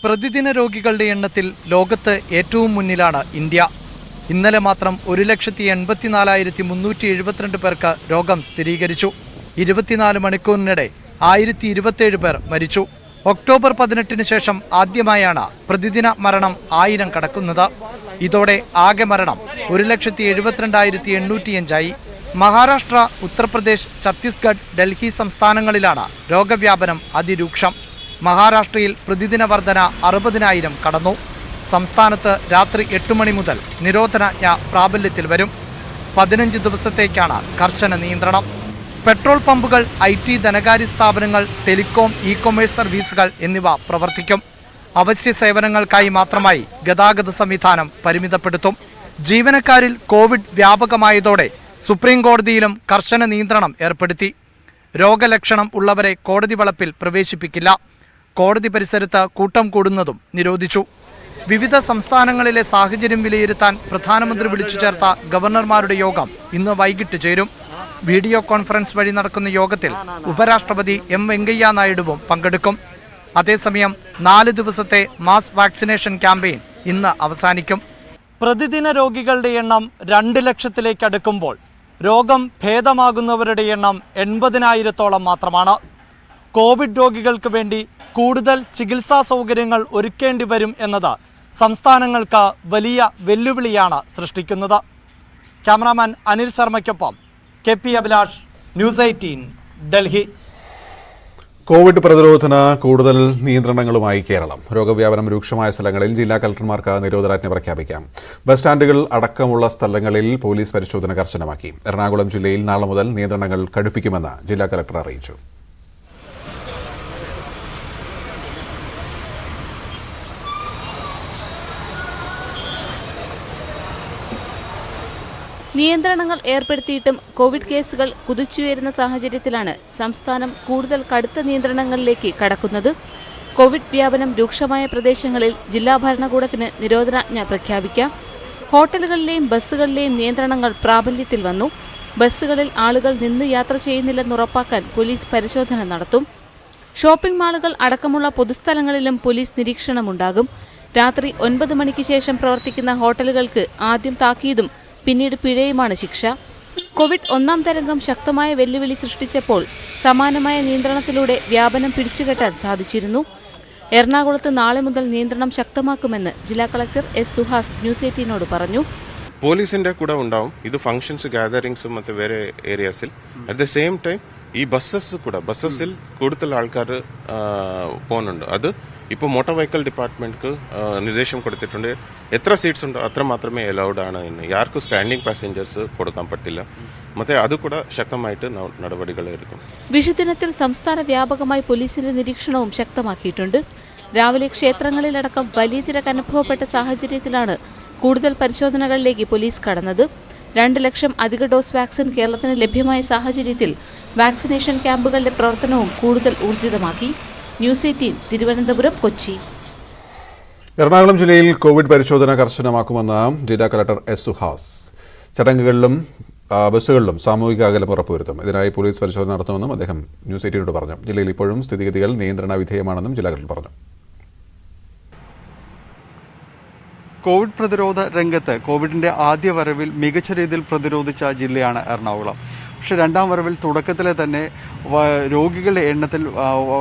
പ്രതിദിന രോഗികളുടെ എണ്ണത്തിൽ ലോകത്ത് ഏറ്റവും മുന്നിലാണ് ഇന്ത്യ. ഇന്നലെ മാത്രം 1,84,372 പേർക്ക് രോഗം സ്ഥിരീകരിച്ചു. 24 മണിക്കൂറിനിടെ 1027 പേർ മരിച്ചു. ഒക്ടോബർ 18 ശേഷം ആദ്യമായാണ് പ്രതിദിന മരണം 1000 കടക്കുന്നത്. ഇതോടെ ആകെ മരണം 1,72,805 മഹാരാഷ്ട്ര, ഉത്തർപ്രദേശ്, ഛത്തീസ്ഗഡ്, ഡൽഹി സംസ്ഥാനങ്ങളിലാണ് രോഗവ്യാപനം അതിരൂക്ഷം. മഹാരാഷ്ട്രയിൽ പ്രതിദിന വർധന 60,000 കടന്നു. സംസ്ഥാനത്ത് രാത്രി 8 മണി മുതൽ നിരോധനാജ്ഞ പ്രാബല്യത്തിൽ വരും. 15 ദിവസത്തേക്കാണ് കർശന നിയന്ത്രണം. പെട്രോൾ പമ്പുകൾ, IT, ധനകാര്യ സ്ഥാപനങ്ങൾ, ടെലികോം, ഇ-കൊമേഴ്സ് സർവീസുകൾ എന്നിവ പ്രവർത്തിക്കും. അവശ്യ സേവനങ്ങൾക്കായി മാത്രമായി ഗതാഗത സംവിധാനം പരിമിതപ്പെടുത്തും. ജീവനക്കാരിൽ കോവിഡ് വ്യാപകമായതോടെ സുപ്രീം കോടതിയിലും കർശന നിയന്ത്രണം ഏർപ്പെടുത്തി. രോഗലക്ഷണം ഉള്ളവരെ കോടതി വളപ്പിൽ പ്രവേശിപ്പിക്കില്ല. കോടതി പരിസരത്ത് കൂട്ടം കൂടുന്നതും നിരോധിച്ചു. വിവിധ സംസ്ഥാനങ്ങളിലെ സാഹചര്യം വിലയിരുത്താൻ പ്രധാനമന്ത്രി വിളിച്ചു ചേർത്ത ഗവർണർമാരുടെ യോഗം ഇന്ന് വൈകിട്ട് ചേരും. വീഡിയോ കോൺഫറൻസ് വഴി നടക്കുന്ന യോഗത്തിൽ ഉപരാഷ്ട്രപതി M. വെങ്കയ്യ നായിഡുവും പങ്കെടുക്കും. അതേസമയം 4 ദിവസത്തെ മാസ് വാക്സിനേഷൻ ക്യാമ്പയിൻ ഇന്ന് അവസാനിക്കും. പ്രതിദിന രോഗികളുടെ എണ്ണം 2 ലക്ഷത്തിലേക്ക് അടുക്കുമ്പോൾ രോഗം ഭേദമാകുന്നവരുടെ എണ്ണം 80,000-ഓളം മാത്രമാണ്. കോവിഡ് രോഗികൾക്ക് വേണ്ടി കൂടുതൽ ചികിത്സാ സൗകര്യങ്ങൾ ഒരുക്കേണ്ടി വരും എന്നത് സംസ്ഥാനങ്ങൾക്ക് വലിയ വെല്ലുവിളിയാണ് സൃഷ്ടിക്കുന്നത്. ക്യാമറാമാൻ അനിൽ ശർമ്മയ്ക്കൊപ്പം KP Abhilash, news 18, Delhi. Covid പ്രതിരോധത്തിന് കൂടുതൽ നിയന്ത്രണങ്ങളുമായി കേരളം. രോഗവ്യാപനം രൂക്ഷമായ സ്ഥലങ്ങളിൽ ജില്ലാ കളക്ടർമാർക്ക് നിരോധനാജ്ഞ പ്രഖ്യാപിക്കാം. ബസ് സ്റ്റാൻഡുകൾ അടക്കമുള്ള സ്ഥലങ്ങളിൽ പോലീസ് പരിശോധന കർശനമാക്കി. എറണാകുളം ജില്ലയിൽ നാളെ മുതൽ നിയന്ത്രണങ്ങൾ കടുപ്പിക്കുമെന്ന് ജില്ലാ കളക്ടർ അറിയിച്ചു. നിയന്ത്രണങ്ങൾ ഏർപ്പെടുത്തിയിട്ടും കോവിഡ് കേസുകൾ കുതിച്ചുയരുന്ന സാഹചര്യത്തിലാണ് സംസ്ഥാനം കൂടുതൽ കടുത്ത നിയന്ത്രണങ്ങളിലേക്ക് കടക്കുന്നത്. കോവിഡ് വ്യാപനം രൂക്ഷമായ പ്രദേശങ്ങളിൽ ജില്ലാ ഭരണകൂടത്തിന് നിരോധനാജ്ഞ പ്രഖ്യാപിക്കാം. ഹോട്ടലുകളിലെയും ബസ്സുകളിലെയും നിയന്ത്രണങ്ങൾ പ്രാബല്യത്തിൽ വന്നു. ബസ്സുകളിൽ ആളുകൾ നിന്ന് യാത്ര ചെയ്യുന്നില്ലെന്ന് ഉറപ്പാക്കാൻ പോലീസ് പരിശോധന നടത്തും. ഷോപ്പിംഗ് മാളുകൾ അടക്കമുള്ള പൊതുസ്ഥലങ്ങളിലും പോലീസ് നിരീക്ഷണമുണ്ടാകും. രാത്രി 9 മണിക്ക് ശേഷം പ്രവർത്തിക്കുന്ന ഹോട്ടലുകൾക്ക് ആദ്യം താക്കീതും പിന്നീട് പിഴയുമാണ് ശിക്ഷ. കോവിഡ് 1ാം തരംഗം ശക്തമായ വെല്ലുവിളി സൃഷ്ടിച്ചപ്പോൾ സമാനമായ നിയന്ത്രണത്തിലൂടെ വ്യാപനം പിടിച്ചുകെട്ടാൻ സാധിച്ചിരുന്നു. എറണാകുളത്ത് നാളെ മുതൽ നിയന്ത്രണം ശക്തമാക്കുമെന്ന് ജില്ലാ കളക്ടർ S. സുഹാസ് ന്യൂസ് 18നോട് പറഞ്ഞു. പോലീസിന്റെ കൂടെ ഉണ്ടാവും. ഇത് ഫംഗ്ഷൻസ്, ഗ്യാതറിംഗ്സ് മറ്റു വേറെ ഏരിയാസിൽ. അറ്റ് ദ സെയിം ടൈം ഈ ബസ്സസിൽ കൂടുതൽ ആൾക്കാർ പോകുന്നുണ്ട്. അത് ഇപ്പോൾ മോട്ടോർ വെഹിക്കിൾ ഡിപ്പാർട്ട്മെന്റ്ക്ക് നിർദ്ദേശം കൊടുത്തിട്ടുണ്ട്. എത്ര സീറ്റ്സ് ഉണ്ടോ അത്ര മാത്രമേ അലൗഡ് ആണ് എന്ന്. യാർക്കും സ്റ്റാൻഡിംഗ് പാസഞ്ചേഴ്സ് കൊടുക്കാൻ പറ്റില്ല. ಮತ್ತೆ ಅದು ಕೂಡ ശക്തമായിട്ട് നടപടികൾ എടുക്കും. വിഷുദിനത്തിൽ സംസ്ഥാന വ്യാപകമായി പോലീസിന്റെ നിരീക്ഷണവും ശക്തമാക്കിയിട്ടുണ്ട്. രാവിലെ ക്ഷേത്രങ്ങളിലടക്കം വലിയ തിരക്ക് അനുഭവപ്പെട്ട സാഹചര്യത്തിലാണ് കൂടുതൽ പരിശോധനകളിലേക്ക് പോലീസ് കടന്നത്. 2 ലക്ഷം അധിക ഡോസ് വാക്സിൻ കേരളത്തിന് ലഭ്യമായ സാഹചര്യത്തിൽ വാക്സിനേഷൻ ക്യാമ്പുകളുടെ പ്രവർത്തനവും കൂടുതൽ ഊർജിതമാക്കി. ന്യൂസ് 18 തിരുവനന്തപുരം, കൊച്ചി. എറണാകുളം ജില്ലയിൽ കോവിഡ് പരിശോധന കർശനമാക്കുമെന്ന് ജില്ലാ കളക്ടർ S. സുഹാസ്. ചടങ്ങുകളിലും ബസ്സുകളിലും സാമൂഹിക അകലം ഉറപ്പുവരുത്തും. ഇതിനായി പോലീസ് പരിശോധന നടത്തുമെന്നും അദ്ദേഹം ന്യൂസ് 18നോട് പറഞ്ഞു. ജില്ലയിൽ ഇപ്പോഴും സ്ഥിതിഗതികൾ നിയന്ത്രണ വിധേയമാണെന്നും ജില്ലാ കളക്ടർ പറഞ്ഞു. കോവിഡ് പ്രതിരോധ രംഗത്ത് കോവിഡിന്റെ ആദ്യ വരവിൽ മികച്ച രീതിയിൽ പ്രതിരോധിച്ച ജില്ലയാണ് എറണാകുളം. പക്ഷേ 2ാം വരവിൽ തുടക്കത്തിലെ തന്നെ രോഗികളുടെ എണ്ണത്തിൽ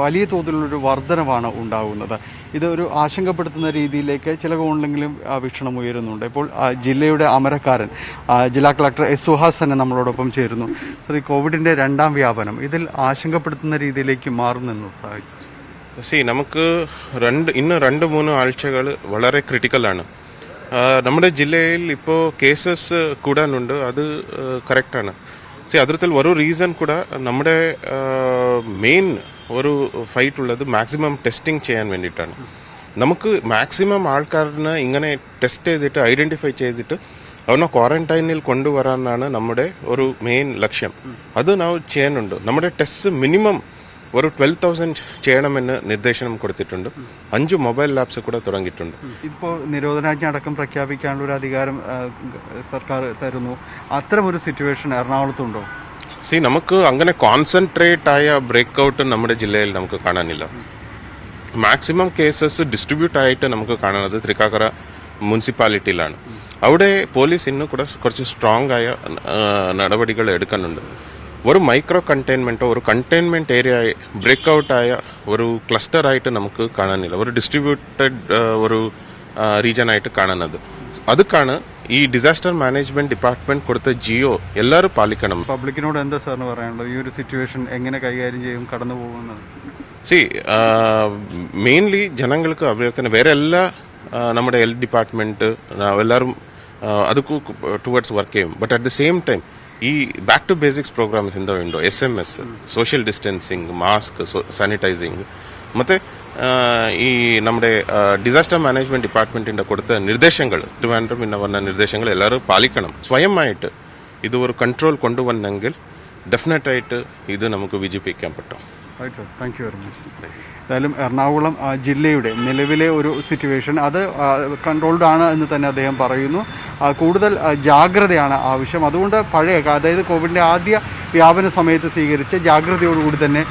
വലിയ തോതിലുള്ളൊരു വർധനവാണ് ഉണ്ടാകുന്നത്. ഇത് ഒരു ആശങ്കപ്പെടുത്തുന്ന രീതിയിലേക്ക് ചില കോണിലെങ്കിലും വീക്ഷണം ഉയരുന്നുണ്ട്. ഇപ്പോൾ ജില്ലയുടെ അമരക്കാരൻ ജില്ലാ കളക്ടർ S. സുഹാസ് തന്നെ നമ്മളോടൊപ്പം ചേരുന്നു. സർ, ഈ കോവിഡിന്റെ 2ാം വ്യാപനം ഇതിൽ ആശങ്കപ്പെടുത്തുന്ന രീതിയിലേക്ക് മാറുന്നെന്ന് സാധിക്കും. നമുക്ക് ഇന്ന് 2-3 ആഴ്ചകൾ വളരെ ക്രിട്ടിക്കലാണ്. നമ്മുടെ ജില്ലയിൽ ഇപ്പോൾ കേസസ് കൂടാനുണ്ട്, അത് കറക്റ്റാണ്. അത്തരത്തിൽ ഒരു റീസൺ കൂടെ നമ്മുടെ മെയിൻ ഒരു ഫൈറ്റ് ഉള്ളത് മാക്സിമം ടെസ്റ്റിംഗ് ചെയ്യാൻ വേണ്ടിയിട്ടാണ്. നമുക്ക് മാക്സിമം ആൾക്കാരിന് ഇങ്ങനെ ടെസ്റ്റ് ചെയ്തിട്ട് ഐഡന്റിഫൈ ചെയ്തിട്ട് അവനെ ക്വാറന്റൈനിൽ കൊണ്ടുവരാനാണ് നമ്മുടെ ഒരു മെയിൻ ലക്ഷ്യം. അത് നാം ചെയ്യാനുണ്ട്. നമ്മുടെ ടെസ്റ്റ് മിനിമം ഒരു 12,000 ചെയ്യണമെന്ന് നിർദ്ദേശം കൊടുത്തിട്ടുണ്ട്. 5 മൊബൈൽ ലാബ്സ് കൂടെ തുടങ്ങിയിട്ടുണ്ട്. ഇപ്പോൾ നിരോധനാജ്ഞ അടക്കം പ്രഖ്യാപിക്കാനുള്ള ഒരു അധികാരം സർക്കാർ തരുന്നു. അത്തരം ഒരു സിറ്റുവേഷൻ എറണാകുളത്തുണ്ടോ? നമുക്ക് അങ്ങനെ കോൺസെൻട്രേറ്റ് ആയ ബ്രേക്ക് ഔട്ട് നമ്മുടെ ജില്ലയിൽ നമുക്ക് കാണാനില്ല. മാക്സിമം കേസസ് ഡിസ്ട്രിബ്യൂട്ട് ആയിട്ട് നമുക്ക് കാണുന്നത് തൃക്കാക്കര മുനിസിപ്പാലിറ്റിയിലാണ്. അവിടെ പോലീസ് ഇന്ന് കൂടെ കുറച്ച് സ്ട്രോങ് ആയ നടപടികൾ എടുക്കുന്നുണ്ട്. ഒരു മൈക്രോ കണ്ടെയ്ൻമെൻറ്റോ ഒരു കണ്ടെയ്ൻമെൻറ്റ് ഏരിയ ബ്രേക്ക് ഔട്ട് ആയ ഒരു ക്ലസ്റ്റർ ആയിട്ട് നമുക്ക് കാണാനില്ല. ഒരു ഡിസ്ട്രിബ്യൂട്ടഡ് ഒരു റീജൻ ആയിട്ട് കാണുന്നത്. അതുക്കാണ് ഈ ഡിസാസ്റ്റർ മാനേജ്മെന്റ് ഡിപ്പാർട്ട്മെന്റ് കൊടുത്ത ജിയോ എല്ലാവരും പാലിക്കണം. പബ്ലിക്കിനോട് എന്താ സാറിന് പറയാനുള്ളത്? ഈ ഒരു സിറ്റുവേഷൻ എങ്ങനെ കൈകാര്യം ചെയ്യും, കടന്നു പോകുന്നത്? മെയിൻലി ജനങ്ങൾക്ക് അഭ്യർത്ഥന വേറെ എല്ലാ നമ്മുടെ ഹെൽത്ത് ഡിപ്പാർട്ട്മെന്റ് എല്ലാവരും അത് ടുവേർഡ്സ് വർക്ക് ചെയ്യും. But at the same time ഈ ബാക്ക് ടു ബേസിക്സ് പ്രോഗ്രാംസ് എന്താ ഉണ്ടോ, SMS, social distancing, mask, sanitising, ಮತ್ತೆ ഈ നമ്മുടെ ഡിസാസ്റ്റർ മാനേജ്മെന്റ് ഡിപ്പാർട്ട്മെന്റിന്റെ കൊടുത്ത നിർദ്ദേശങ്ങൾ ട്രിവാൻഡ്രം ഇന്ന് വന്ന നിർദ്ദേശങ്ങൾ എല്ലാവരും പാലിക്കണം. സ്വയമായിട്ട് ഇത് ഒരു കൺട്രോൾ കൊണ്ടുവന്നെങ്കിൽ ഡെഫിനറ്റായിട്ട് ഇത് നമുക്ക് വിജയിപ്പിക്കാൻ പറ്റും. Right sir, thank you very much. എന്തായാലും എറണാകുളം ജില്ലയുടെ നിലവിലെ ഒരു സിറ്റുവേഷൻ അത് കൺട്രോൾഡ് ആണ് എന്ന് തന്നെ അദ്ദേഹം പറയുന്നു. കൂടുതൽ ജാഗ്രതയാണ് ആവശ്യം. അതുകൊണ്ട് അതായത് കോവിഡിൻ്റെ ആദ്യ വ്യാപന സമയത്ത് സ്വീകരിച്ച ജാഗ്രതയോടുകൂടി തന്നെ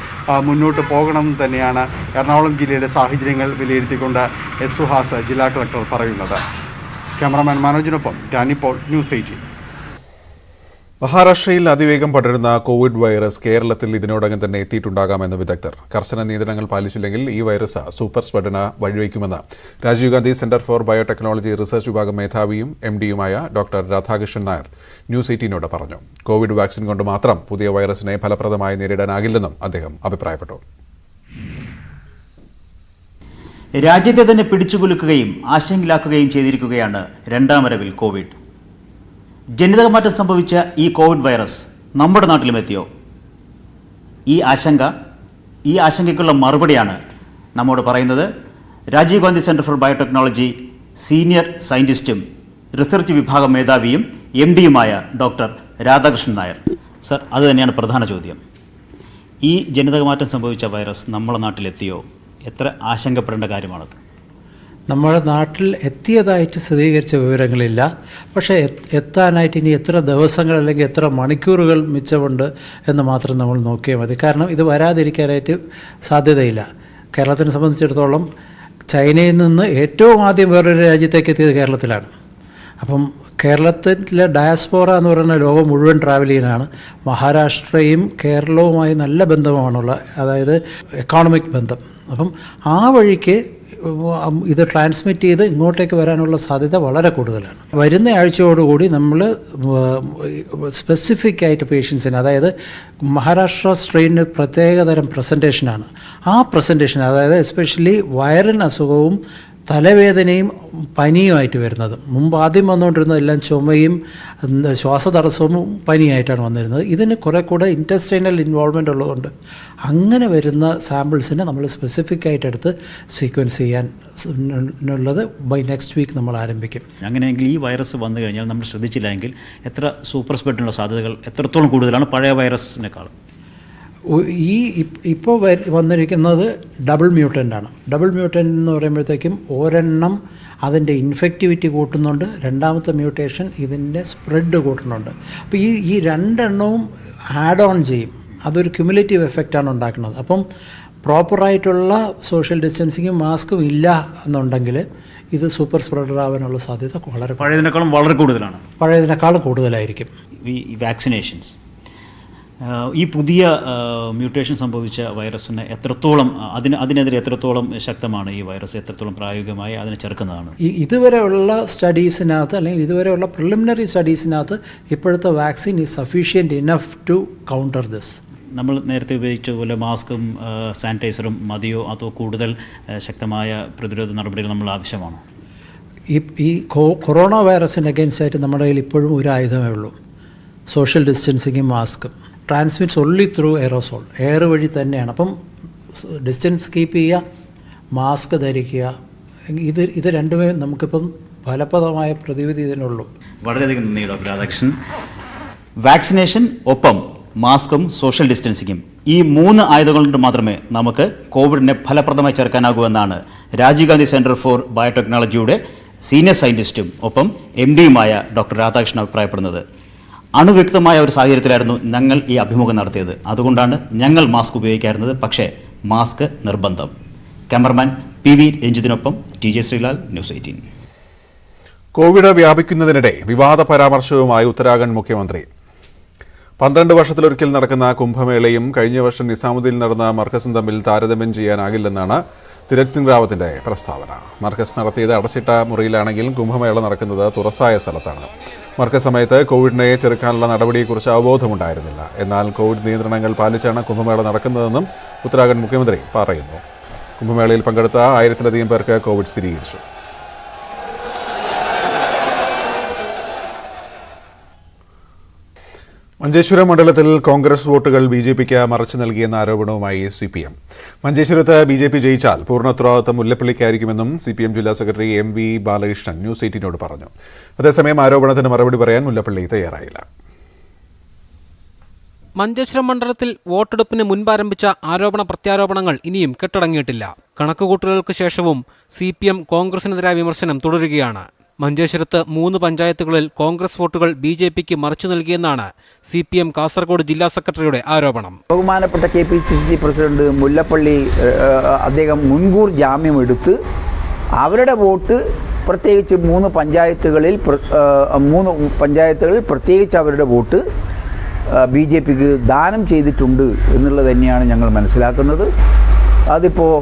മുന്നോട്ട് പോകണമെന്ന് തന്നെയാണ് എറണാകുളം ജില്ലയുടെ സാഹചര്യങ്ങൾ വിലയിരുത്തിക്കൊണ്ട് എസ് സുഹാസ് ജില്ലാ കളക്ടർ പറയുന്നത്. ക്യാമറാമാൻ മനോജിനൊപ്പം ഡാനി പോൾ, ന്യൂസ് 18. മഹാരാഷ്ട്രയിൽ അതിവേഗം പടരുന്ന കോവിഡ് വൈറസ് കേരളത്തിൽ ഇതിനോടകം തന്നെ എത്തിയിട്ടുണ്ടാകാമെന്ന് വിദഗ്ധർ. കർശന നിയന്ത്രണങ്ങൾ പാലിച്ചില്ലെങ്കിൽ ഈ വൈറസ് സൂപ്പർ സ്പ്രെഡിന് വഴിവെക്കുമെന്ന് Rajiv Gandhi centre for biotechnology research വിഭാഗം മേധാവിയും MD-യുമായ ഡോക്ടർ രാധാകൃഷ്ണൻ നായർ ന്യൂസ് 18നോട് പറഞ്ഞു. കോവിഡ് വാക്സിൻ കൊണ്ട് മാത്രം പുതിയ വൈറസിനെ ഫലപ്രദമായി നേരിടാനാകില്ലെന്നും അദ്ദേഹം അഭിപ്രായപ്പെട്ടു. രാജ്യത്തെ തന്നെ പിടിച്ചുകുലുക്കുകയും ആശങ്കയിലാക്കുകയും ചെയ്തിരിക്കുകയാണ് രണ്ടാം വരവിൽ കോവിഡ്. ജനിതകമാറ്റം സംഭവിച്ച ഈ കോവിഡ് വൈറസ് നമ്മുടെ നാട്ടിലും എത്തിയോ? ഈ ആശങ്കയ്ക്കുള്ള മറുപടിയാണ് നമ്മോട് പറയുന്നത് Rajiv Gandhi centre for biotechnology senior സയന്റിസ്റ്റും റിസർച്ച് വിഭാഗം മേധാവിയും MD-യുമായ ഡോക്ടർ രാധാകൃഷ്ണൻ നായർ. സർ, അത് തന്നെയാണ് പ്രധാന ചോദ്യം. ഈ ജനിതകമാറ്റം സംഭവിച്ച വൈറസ് നമ്മുടെ നാട്ടിലെത്തിയോ? എത്ര ആശങ്കപ്പെടേണ്ട കാര്യമാണത്? നമ്മുടെ നാട്ടിൽ എത്തിയതായിട്ട് സ്ഥിരീകരിച്ച വിവരങ്ങളില്ല. പക്ഷേ എത്താനായിട്ട് ഇനി എത്ര ദിവസങ്ങൾ അല്ലെങ്കിൽ എത്ര മണിക്കൂറുകൾ മിച്ചമുണ്ട് എന്ന് മാത്രം നമ്മൾ നോക്കിയാൽ മതി. കാരണം ഇത് വരാതിരിക്കാനായിട്ട് സാധ്യതയില്ല. കേരളത്തിനെ സംബന്ധിച്ചിടത്തോളം ചൈനയിൽ നിന്ന് ഏറ്റവും ആദ്യം വേറൊരു രാജ്യത്തേക്ക് എത്തിയത് കേരളത്തിലാണ്. അപ്പം കേരളത്തിലെ ഡയസ്പോറ എന്ന് പറയുന്ന ലോകം മുഴുവൻ ട്രാവൽ ചെയ്യാനാണ്. മഹാരാഷ്ട്രയും കേരളവുമായി നല്ല ബന്ധമാണുള്ളത്, അതായത് എക്കോണമിക് ബന്ധം. അപ്പം ആ വഴിക്ക് ഇത് ട്രാൻസ്മിറ്റ് ചെയ്ത് ഇങ്ങോട്ടേക്ക് വരാനുള്ള സാധ്യത വളരെ കൂടുതലാണ്. വരുന്ന ആഴ്ചയോടുകൂടി നമ്മൾ സ്പെസിഫിക് ആയിട്ട് പേഷ്യൻസിന്, അതായത് മഹാരാഷ്ട്ര സ്ട്രെയിനിന് പ്രത്യേകതരം പ്രസൻറ്റേഷനാണ്. ആ പ്രസൻറ്റേഷൻ, അതായത് എസ്പെഷ്യലി വയറിന് അസുഖവും തലവേദനയും പനിയുമായിട്ട് വരുന്നത്. മുമ്പ് ആദ്യം വന്നുകൊണ്ടിരുന്നത് എല്ലാം ചുമയും ശ്വാസതടസ്സവും പനിയായിട്ടാണ് വന്നിരുന്നത്. ഇതിന് കുറെ കൂടെ ഇൻറ്റസ്റ്റൈനൽ ഇൻവോൾവ്മെൻ്റ് ഉള്ളതുകൊണ്ട് അങ്ങനെ വരുന്ന സാമ്പിൾസിനെ നമ്മൾ സ്പെസിഫിക് ആയിട്ട് എടുത്ത് സീക്വൻസ് ചെയ്യാനുള്ളത് ബൈ നെക്സ്റ്റ് വീക്ക് നമ്മൾ ആരംഭിക്കും. അങ്ങനെയെങ്കിൽ ഈ വൈറസ് വന്നു കഴിഞ്ഞാൽ നമ്മൾ ശ്രദ്ധിച്ചില്ലെങ്കിൽ എത്ര സൂപ്പർ സ്പ്രെഡിനുള്ള സാധ്യതകൾ എത്രത്തോളം കൂടുതലാണ് പഴയ വൈറസിനേക്കാളും? ഇപ്പോൾ വന്നിരിക്കുന്നത് ഡബിൾ മ്യൂട്ടൻ്റ് ആണ്. ഡബിൾ മ്യൂട്ടൻ്റ് എന്ന് പറയുമ്പോഴത്തേക്കും ഒരെണ്ണം അതിൻ്റെ ഇൻഫെക്റ്റിവിറ്റി കൂട്ടുന്നുണ്ട്, രണ്ടാമത്തെ മ്യൂട്ടേഷൻ ഇതിൻ്റെ സ്പ്രെഡ് കൂട്ടുന്നുണ്ട്. അപ്പോൾ ഈ രണ്ടെണ്ണവും ആഡ് ഓൺ ചെയ്യും. അതൊരു ക്യുമുലേറ്റീവ് എഫക്റ്റാണ് ഉണ്ടാക്കുന്നത്. അപ്പം പ്രോപ്പറായിട്ടുള്ള സോഷ്യൽ ഡിസ്റ്റൻസിങ്ങും മാസ്കും ഇല്ല എന്നുണ്ടെങ്കിൽ ഇത് സൂപ്പർ സ്പ്രെഡർ ആവാനുള്ള സാധ്യത പഴയതിനേക്കാളും വളരെ കൂടുതലാണ്. പഴയതിനേക്കാളും കൂടുതലായിരിക്കും. ഈ വാക്സിനേഷൻസ്, ഈ പുതിയ മ്യൂട്ടേഷൻ സംഭവിച്ച വൈറസിന് എത്രത്തോളം അതിനെതിരെ എത്രത്തോളം ശക്തമാണ് ഈ വൈറസ്? എത്രത്തോളം പ്രായോഗികമായി അതിനെ ചെറുക്കുന്നതാണ്? ഇതുവരെയുള്ള സ്റ്റഡീസിനകത്ത് അല്ലെങ്കിൽ ഇതുവരെയുള്ള പ്രിലിമിനറി സ്റ്റഡീസിനകത്ത് ഇപ്പോഴത്തെ vaccine is sufficient enough to counter this. നമ്മൾ നേരത്തെ ഉപയോഗിച്ചതുപോലെ മാസ്കും സാനിറ്റൈസറും മതിയോ, അതോ കൂടുതൽ ശക്തമായ പ്രതിരോധ നടപടികൾ നമ്മൾ ആവശ്യമാണോ? ഈ കൊറോണ വൈറസിന് അഗെയിൻസ്റ്റ് ആയിട്ട് നമ്മുടെ കയ്യിൽ ഇപ്പോഴും ഒരു ആയുധമേ ഉള്ളൂ, സോഷ്യൽ ഡിസ്റ്റൻസിങ്ങും മാസ്കും. Transmits only through aerosol, air വഴി തന്നെയാണ്. അപ്പം ഡിസ്റ്റൻസ് കീപ്പ് ചെയ്യുക, മാസ്ക് ധരിക്കുക. ഇത് രണ്ടുമേ നമുക്കിപ്പം ഫലപ്രദമായ പ്രതിവിധി ഇതിനുള്ളൂ. വളരെയധികം നന്ദി ഡോക്ടർ രാധാകൃഷ്ണൻ. വാക്സിനേഷൻ, ഒപ്പം മാസ്കും സോഷ്യൽ ഡിസ്റ്റൻസിങ്ങും, ഈ 3 ആയുധങ്ങൾ കൊണ്ട് മാത്രമേ നമുക്ക് കോവിഡിനെ ഫലപ്രദമായി ചെറുക്കാനാകൂ എന്നാണ് രാജീവ് ഗാന്ധി സെന്റർ ഫോർ ബയോടെക്നോളജിയുടെ സീനിയർ സയന്റിസ്റ്റും ഒപ്പം MD-യുമായ ഡോക്ടർ രാധാകൃഷ്ണൻ അഭിപ്രായപ്പെടുന്നത്. അണുവ്യക്തമായ ഒരു സാഹചര്യത്തിലായിരുന്നു ഞങ്ങൾ ഈ അഭിമുഖം നടത്തിയത്. അതുകൊണ്ടാണ് ഞങ്ങൾ മാസ്ക് ഉപയോഗിക്കാറുള്ളത്. പക്ഷേ മാസ്ക് നിർബന്ധം. ക്യാമറമാൻ PV രഞ്ജിത്തിനൊപ്പം TJ ശ്രീലാൽ, ന്യൂസ് 18. കോവിഡ് വ്യാപിക്കുന്നതിനിടെ വിവാദ പരാമർശവുമായി ഉത്തരാഖണ്ഡ് മുഖ്യമന്ത്രി. 12 വർഷത്തിലൊരിക്കൽ നടക്കുന്ന കുംഭമേളയും കഴിഞ്ഞ വർഷം നിസാമുദ്ദീനിൽ നടന്ന മർക്കസും തമ്മിൽ താരതമ്യം ചെയ്യാനാകില്ലെന്നാണ് തിരത് സിംഗ് റാവത്തിന്റെ പ്രസ്താവന. മർക്കസ് നടത്തിയത് അടച്ചിട്ട മുറിയിലാണെങ്കിൽ കുംഭമേള നടക്കുന്നത് തുറസായ സ്ഥലത്താണ്. മർക്കസ് സമയത്ത് കോവിഡിനെ ചെറുക്കാനുള്ള നടപടിയെക്കുറിച്ച് അവബോധമുണ്ടായിരുന്നില്ല. എന്നാൽ കോവിഡ് നിയന്ത്രണങ്ങൾ പാലിച്ചാണ് കുംഭമേള നടക്കുന്നതെന്നും ഉത്തരാഖണ്ഡ് മുഖ്യമന്ത്രി പറയുന്നു. കുംഭമേളയിൽ പങ്കെടുത്ത 1000-ലധികം പേർക്ക് കോവിഡ് സ്ഥിരീകരിച്ചു. മഞ്ചേശ്വരം മണ്ഡലത്തിൽ കോൺഗ്രസ് വോട്ടുകൾ BJPക്ക് മറച്ചു നൽകിയെന്ന ആരോപണവുമായി CPM. മഞ്ചേശ്വരത്ത് BJP ജയിച്ചാൽ പൂർണ്ണ ഉത്തരവാദിത്തം മുല്ലപ്പള്ളിക്കായിരിക്കുമെന്നും CPM ജില്ലാ സെക്രട്ടറി MV ബാലകൃഷ്ണൻ ന്യൂസ് 18നോട് പറഞ്ഞു. അതേസമയം ആരോപണത്തിന് മറുപടി പറയാൻ മുല്ലപ്പള്ളി തയ്യാറായില്ല. മഞ്ചേശ്വരം മണ്ഡലത്തിൽ വോട്ടെടുപ്പിന് മുൻപാരംഭിച്ച ആരോപണ പ്രത്യാരോപണങ്ങൾ ഇനിയും കെട്ടടങ്ങിയിട്ടില്ല. കണക്കുകൂട്ടലുകൾക്ക് ശേഷവും CPM കോൺഗ്രസിനെതിരായ വിമർശനം തുടരുകയാണ്. മഞ്ചേശ്വരത്ത് 3 പഞ്ചായത്തുകളിൽ കോൺഗ്രസ് വോട്ടുകൾ BJPക്ക് മറിച്ചു നൽകിയെന്നാണ് CPM കാസർഗോഡ് ജില്ലാ സെക്രട്ടറിയുടെ ആരോപണം. ബഹുമാനപ്പെട്ട KPCC പ്രസിഡന്റ് മുല്ലപ്പള്ളി അദ്ദേഹം മുൻകൂർ ജാമ്യം എടുത്ത് അവരുടെ വോട്ട് പ്രത്യേകിച്ച് 3 പഞ്ചായത്തുകളിൽ പ്രത്യേകിച്ച് അവരുടെ വോട്ട് BJPക്ക് ദാനം ചെയ്തിട്ടുണ്ട് എന്നുള്ളത് തന്നെയാണ് ഞങ്ങൾ മനസ്സിലാക്കുന്നത്. അതിപ്പോൾ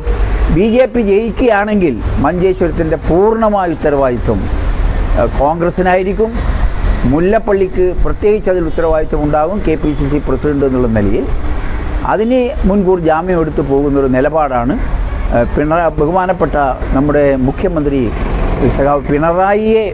BJP ജയിക്കുകയാണെങ്കിൽ മഞ്ചേശ്വരത്തിൻ്റെ പൂർണ്ണമായ ഉത്തരവാദിത്വം കോൺഗ്രസിനായിരിക്കും. മുല്ലപ്പള്ളിക്ക് പ്രത്യേകിച്ച് അതിൽ ഉത്തരവാദിത്വം ഉണ്ടാകും KPCC പ്രസിഡന്റ് എന്നുള്ള നിലയിൽ. അതിന് മുൻകൂർ ജാമ്യം എടുത്തു പോകുന്നൊരു നിലപാടാണ് ബഹുമാനപ്പെട്ട നമ്മുടെ മുഖ്യമന്ത്രി സഖാവ് പിണറായിയെ